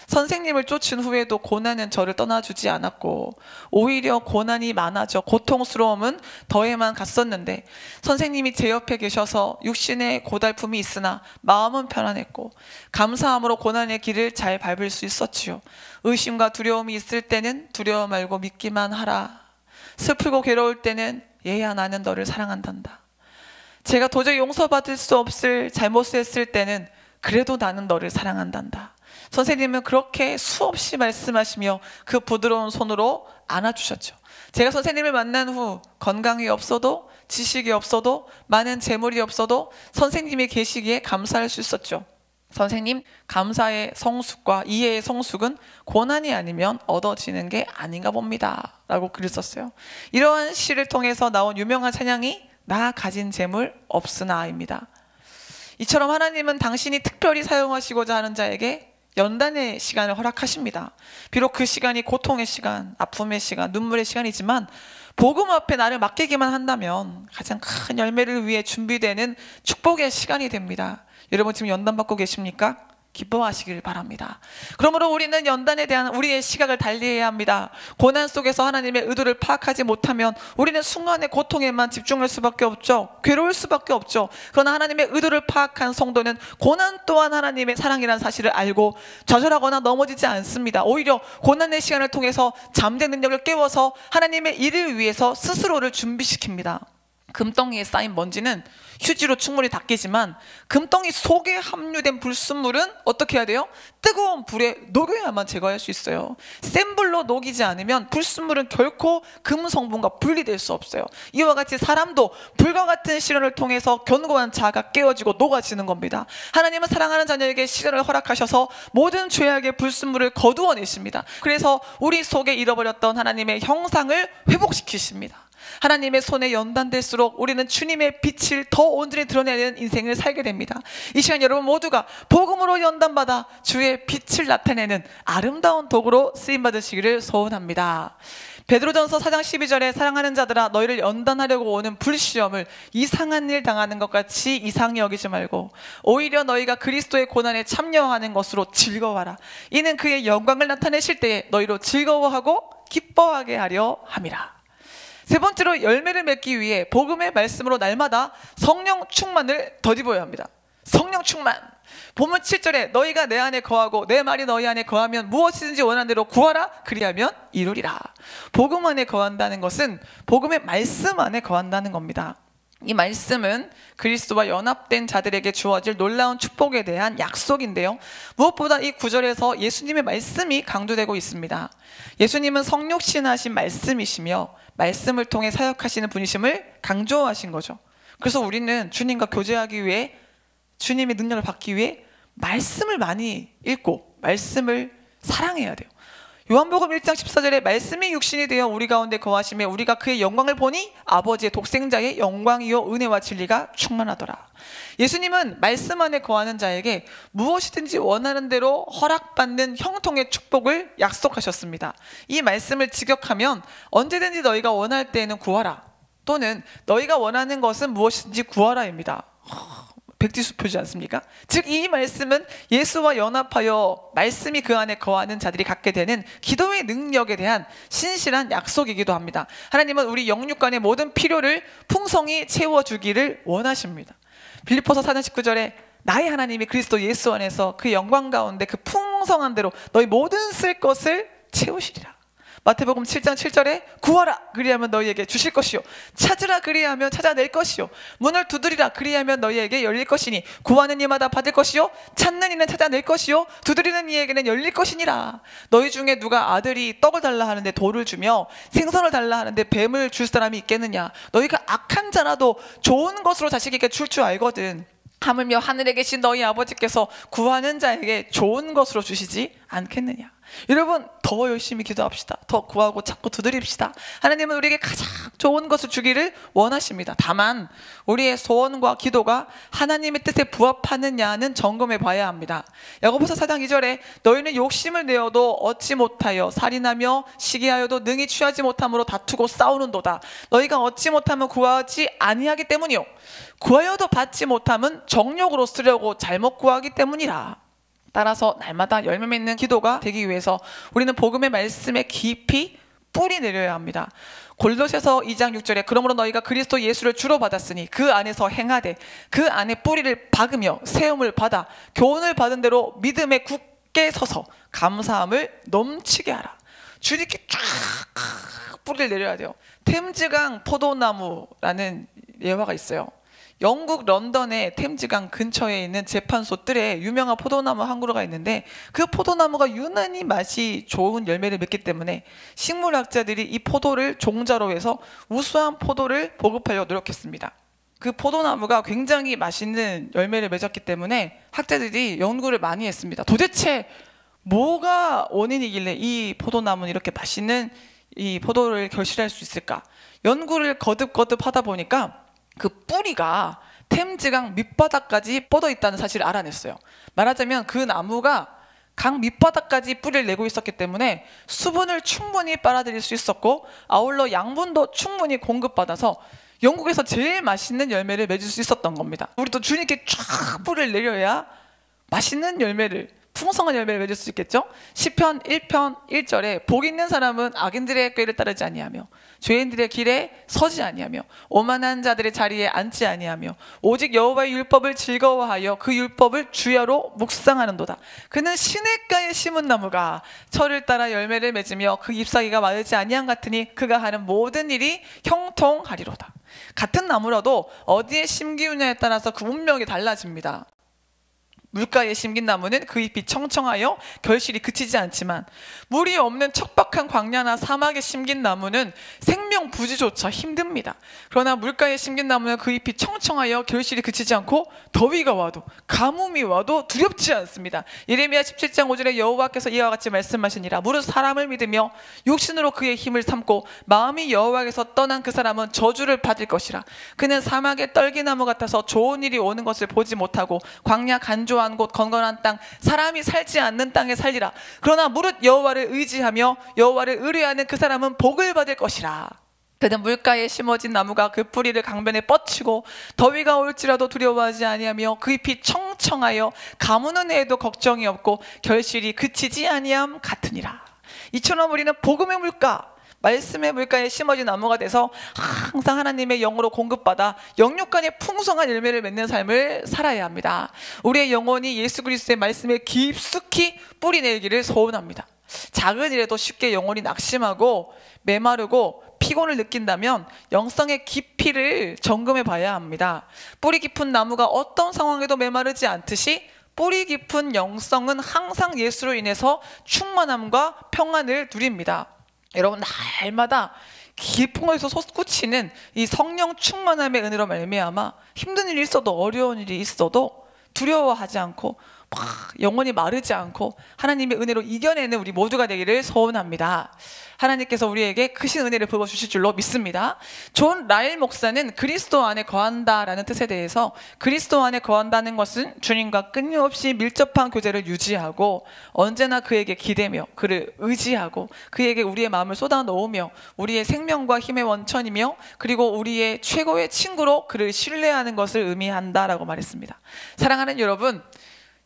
선생님을 쫓은 후에도 고난은 저를 떠나주지 않았고 오히려 고난이 많아져 고통스러움은 더해만 갔었는데 선생님이 제 옆에 계셔서 육신의 고달픔이 있으나 마음은 편안했고 감사함으로 고난의 길을 잘 밟을 수 있었지요. 의심과 두려움이 있을 때는 두려워 말고 믿기만 하라. 슬프고 괴로울 때는 얘야 나는 너를 사랑한단다. 제가 도저히 용서받을 수 없을 잘못을 했을 때는 그래도 나는 너를 사랑한단다. 선생님은 그렇게 수없이 말씀하시며 그 부드러운 손으로 안아주셨죠. 제가 선생님을 만난 후 건강이 없어도 지식이 없어도 많은 재물이 없어도 선생님이 계시기에 감사할 수 있었죠. 선생님, 감사의 성숙과 이해의 성숙은 고난이 아니면 얻어지는 게 아닌가 봅니다 라고 글을 썼어요. 이러한 시를 통해서 나온 유명한 찬양이 나 가진 재물 없으나입니다. 이처럼 하나님은 당신이 특별히 사용하시고자 하는 자에게 연단의 시간을 허락하십니다. 비록 그 시간이 고통의 시간, 아픔의 시간, 눈물의 시간이지만 복음 앞에 나를 맡기기만 한다면 가장 큰 열매를 위해 준비되는 축복의 시간이 됩니다. 여러분 지금 연단 받고 계십니까? 기뻐하시길 바랍니다. 그러므로 우리는 연단에 대한 우리의 시각을 달리해야 합니다. 고난 속에서 하나님의 의도를 파악하지 못하면 우리는 순간의 고통에만 집중할 수밖에 없죠. 괴로울 수밖에 없죠. 그러나 하나님의 의도를 파악한 성도는 고난 또한 하나님의 사랑이라는 사실을 알고 좌절하거나 넘어지지 않습니다. 오히려 고난의 시간을 통해서 잠재 능력을 깨워서 하나님의 일을 위해서 스스로를 준비시킵니다. 금덩이에 쌓인 먼지는 휴지로 충분히 닦이지만 금덩이 속에 함유된 불순물은 어떻게 해야 돼요? 뜨거운 불에 녹여야만 제거할 수 있어요. 센 불로 녹이지 않으면 불순물은 결코 금 성분과 분리될 수 없어요. 이와 같이 사람도 불과 같은 시련을 통해서 견고한 자아가 깨어지고 녹아지는 겁니다. 하나님은 사랑하는 자녀에게 시련을 허락하셔서 모든 죄악의 불순물을 거두어내십니다. 그래서 우리 속에 잃어버렸던 하나님의 형상을 회복시키십니다. 하나님의 손에 연단될수록 우리는 주님의 빛을 더 온전히 드러내는 인생을 살게 됩니다. 이 시간 여러분 모두가 복음으로 연단받아 주의 빛을 나타내는 아름다운 도구로 쓰임받으시기를 소원합니다. 베드로전서 4장 12절에 사랑하는 자들아 너희를 연단하려고 오는 불시험을 이상한 일 당하는 것 같이 이상히 여기지 말고 오히려 너희가 그리스도의 고난에 참여하는 것으로 즐거워하라. 이는 그의 영광을 나타내실 때에 너희로 즐거워하고 기뻐하게 하려 함이라. 세 번째로 열매를 맺기 위해 복음의 말씀으로 날마다 성령 충만을 덧입어야 합니다. 성령 충만. 본문 7절에 너희가 내 안에 거하고 내 말이 너희 안에 거하면 무엇이든지 원하는 대로 구하라 그리하면 이루리라. 복음 안에 거한다는 것은 복음의 말씀 안에 거한다는 겁니다. 이 말씀은 그리스도와 연합된 자들에게 주어질 놀라운 축복에 대한 약속인데요. 무엇보다 이 구절에서 예수님의 말씀이 강조되고 있습니다. 예수님은 성육신하신 말씀이시며 말씀을 통해 사역하시는 분이심을 강조하신 거죠. 그래서 우리는 주님과 교제하기 위해 주님의 능력을 받기 위해 말씀을 많이 읽고 말씀을 사랑해야 돼요. 요한복음 1장 14절에 말씀이 육신이 되어 우리 가운데 거하시며 우리가 그의 영광을 보니 아버지의 독생자의 영광이요 은혜와 진리가 충만하더라. 예수님은 말씀 안에 거하는 자에게 무엇이든지 원하는 대로 허락받는 형통의 축복을 약속하셨습니다. 이 말씀을 직역하면 언제든지 너희가 원할 때에는 구하라 또는 너희가 원하는 것은 무엇이든지 구하라입니다. 백지수표지 않습니까? 즉 이 말씀은 예수와 연합하여 말씀이 그 안에 거하는 자들이 갖게 되는 기도의 능력에 대한 신실한 약속이기도 합니다. 하나님은 우리 영육간의 모든 필요를 풍성히 채워주기를 원하십니다. 빌립보서 4장 19절에 나의 하나님이 그리스도 예수 안에서 그 영광 가운데 그 풍성한 대로 너희 모든 쓸 것을 채우시리라. 마태복음 7장 7절에 구하라 그리하면 너희에게 주실 것이요 찾으라 그리하면 찾아낼 것이요 문을 두드리라 그리하면 너희에게 열릴 것이니 구하는 이마다 받을 것이요 찾는 이는 찾아낼 것이요 두드리는 이에게는 열릴 것이니라. 너희 중에 누가 아들이 떡을 달라 하는데 돌을 주며 생선을 달라 하는데 뱀을 줄 사람이 있겠느냐. 너희가 악한 자라도 좋은 것으로 자식에게 줄 줄 알거든. 하물며 하늘에 계신 너희 아버지께서 구하는 자에게 좋은 것으로 주시지 않겠느냐. 여러분 더 열심히 기도합시다. 더 구하고 찾고 두드립시다. 하나님은 우리에게 가장 좋은 것을 주기를 원하십니다. 다만 우리의 소원과 기도가 하나님의 뜻에 부합하느냐는 점검해 봐야 합니다. 야고보서 4장 2절에 너희는 욕심을 내어도 얻지 못하여 살인하며 시기하여도 능히 취하지 못함으로 다투고 싸우는도다. 너희가 얻지 못하면 구하지 아니하기 때문이요 구하여도 받지 못함은 정욕으로 쓰려고 잘못 구하기 때문이라. 따라서 날마다 열매 맺는 기도가 되기 위해서 우리는 복음의 말씀에 깊이 뿌리 내려야 합니다. 골로새서 2장 6절에 그러므로 너희가 그리스도 예수를 주로 받았으니 그 안에서 행하되 그 안에 뿌리를 박으며 세움을 받아 교훈을 받은 대로 믿음에 굳게 서서 감사함을 넘치게 하라. 주님께 쫙 뿌리를 내려야 돼요. 템즈강 포도나무라는 예화가 있어요. 영국 런던의 템즈강 근처에 있는 재판소 뜰에 유명한 포도나무 한 그루가 있는데 그 포도나무가 유난히 맛이 좋은 열매를 맺기 때문에 식물학자들이 이 포도를 종자로 해서 우수한 포도를 보급하려고 노력했습니다. 그 포도나무가 굉장히 맛있는 열매를 맺었기 때문에 학자들이 연구를 많이 했습니다. 도대체 뭐가 원인이길래 이 포도나무는 이렇게 맛있는 이 포도를 결실할 수 있을까? 연구를 거듭 하다 보니까 그 뿌리가 템즈강 밑바닥까지 뻗어 있다는 사실을 알아냈어요. 말하자면 그 나무가 강 밑바닥까지 뿌리를 내고 있었기 때문에 수분을 충분히 빨아들일 수 있었고, 아울러 양분도 충분히 공급받아서 영국에서 제일 맛있는 열매를 맺을 수 있었던 겁니다. 우리도 주님께 쫙 뿌리를 내려야 맛있는 열매를, 풍성한 열매를 맺을 수 있겠죠. 시편 1편 1절에 복 있는 사람은 악인들의 꾀를 따르지 아니하며 죄인들의 길에 서지 아니하며 오만한 자들의 자리에 앉지 아니하며 오직 여호와의 율법을 즐거워하여 그 율법을 주야로 묵상하는도다. 그는 시냇가에 심은 나무가 철을 따라 열매를 맺으며 그 잎사귀가 마르지 아니한 같으니 그가 하는 모든 일이 형통하리로다. 같은 나무라도 어디에 심기우냐에 따라서 그 운명이 달라집니다. 물가에 심긴 나무는 그 잎이 청청하여 결실이 그치지 않지만, 물이 없는 척박한 광야나 사막에 심긴 나무는 생명 부지조차 힘듭니다. 그러나 물가에 심긴 나무는 그 잎이 청청하여 결실이 그치지 않고 더위가 와도 가뭄이 와도 두렵지 않습니다. 예레미야 17장 5절에 여호와께서 이와 같이 말씀하시니라. 무릇 사람을 믿으며 육신으로 그의 힘을 삼고 마음이 여호와께서 떠난 그 사람은 저주를 받을 것이라. 그는 사막의 떨기나무 같아서 좋은 일이 오는 것을 보지 못하고 광야 간조한 곳 건건한 땅 사람이 살지 않는 땅에 살리라. 그러나 무릇 여호와를 의지하며 여호와를 의뢰하는 그 사람은 복을 받을 것이라. 그는 물가에 심어진 나무가 그 뿌리를 강변에 뻗치고 더위가 올지라도 두려워하지 아니하며 그 잎이 청청하여 가무는 해에도 걱정이 없고 결실이 그치지 아니함 같으니라. 이처럼 우리는 복음의 물가, 말씀의 물가에 심어진 나무가 돼서 항상 하나님의 영으로 공급받아 영육간의 풍성한 열매를 맺는 삶을 살아야 합니다. 우리의 영혼이 예수 그리스도의 말씀에 깊숙이 뿌리내기를 소원합니다. 작은 일에도 쉽게 영혼이 낙심하고 메마르고 피곤을 느낀다면 영성의 깊이를 점검해 봐야 합니다. 뿌리 깊은 나무가 어떤 상황에도 메마르지 않듯이 뿌리 깊은 영성은 항상 예수로 인해서 충만함과 평안을 누립니다. 여러분, 날마다 깊은 곳에서 솟구치는 이 성령 충만함의 은혜로 말미암아 힘든 일이 있어도 어려운 일이 있어도 두려워하지 않고 막 영혼이 마르지 않고 하나님의 은혜로 이겨내는 우리 모두가 되기를 소원합니다. 하나님께서 우리에게 크신 은혜를 부어주실 줄로 믿습니다. 존 라일 목사는 그리스도 안에 거한다라는 뜻에 대해서, 그리스도 안에 거한다는 것은 주님과 끊임없이 밀접한 교제를 유지하고 언제나 그에게 기대며 그를 의지하고 그에게 우리의 마음을 쏟아놓으며 우리의 생명과 힘의 원천이며 그리고 우리의 최고의 친구로 그를 신뢰하는 것을 의미한다라고 말했습니다. 사랑하는 여러분,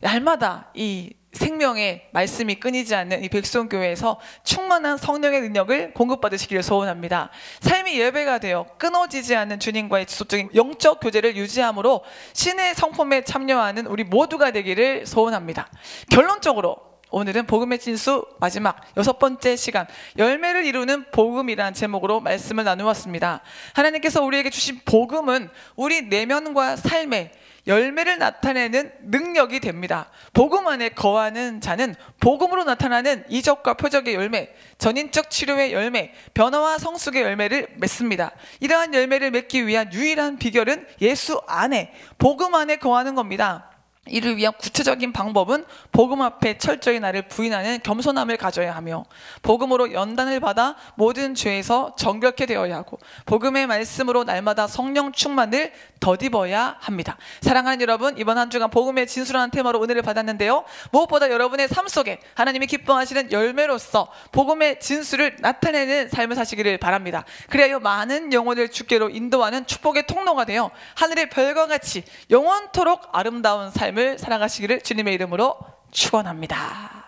날마다 이 생명의 말씀이 끊이지 않는 이 백성교회에서 충만한 성령의 능력을 공급받으시기를 소원합니다. 삶이 예배가 되어 끊어지지 않는 주님과의 지속적인 영적 교제를 유지함으로 신의 성품에 참여하는 우리 모두가 되기를 소원합니다. 결론적으로 오늘은 복음의 진수 마지막 6번째 시간, 열매를 이루는 복음이란 제목으로 말씀을 나누었습니다. 하나님께서 우리에게 주신 복음은 우리 내면과 삶에 열매를 나타내는 능력이 됩니다. 복음 안에 거하는 자는 복음으로 나타나는 이적과 표적의 열매, 전인적 치료의 열매, 변화와 성숙의 열매를 맺습니다. 이러한 열매를 맺기 위한 유일한 비결은 예수 안에, 복음 안에 거하는 겁니다. 이를 위한 구체적인 방법은 복음 앞에 철저히 나를 부인하는 겸손함을 가져야 하며, 복음으로 연단을 받아 모든 죄에서 정결케 되어야 하고, 복음의 말씀으로 날마다 성령 충만을 덧입어야 합니다. 사랑하는 여러분, 이번 한 주간 복음의 진수라는 테마로 은혜를 받았는데요, 무엇보다 여러분의 삶 속에 하나님이 기뻐하시는 열매로서 복음의 진수를 나타내는 삶을 사시기를 바랍니다. 그래야 많은 영혼을 주께로 인도하는 축복의 통로가 되어 하늘의 별과 같이 영원토록 아름다운 삶을 살아가시기를 주님의 이름으로 축원합니다.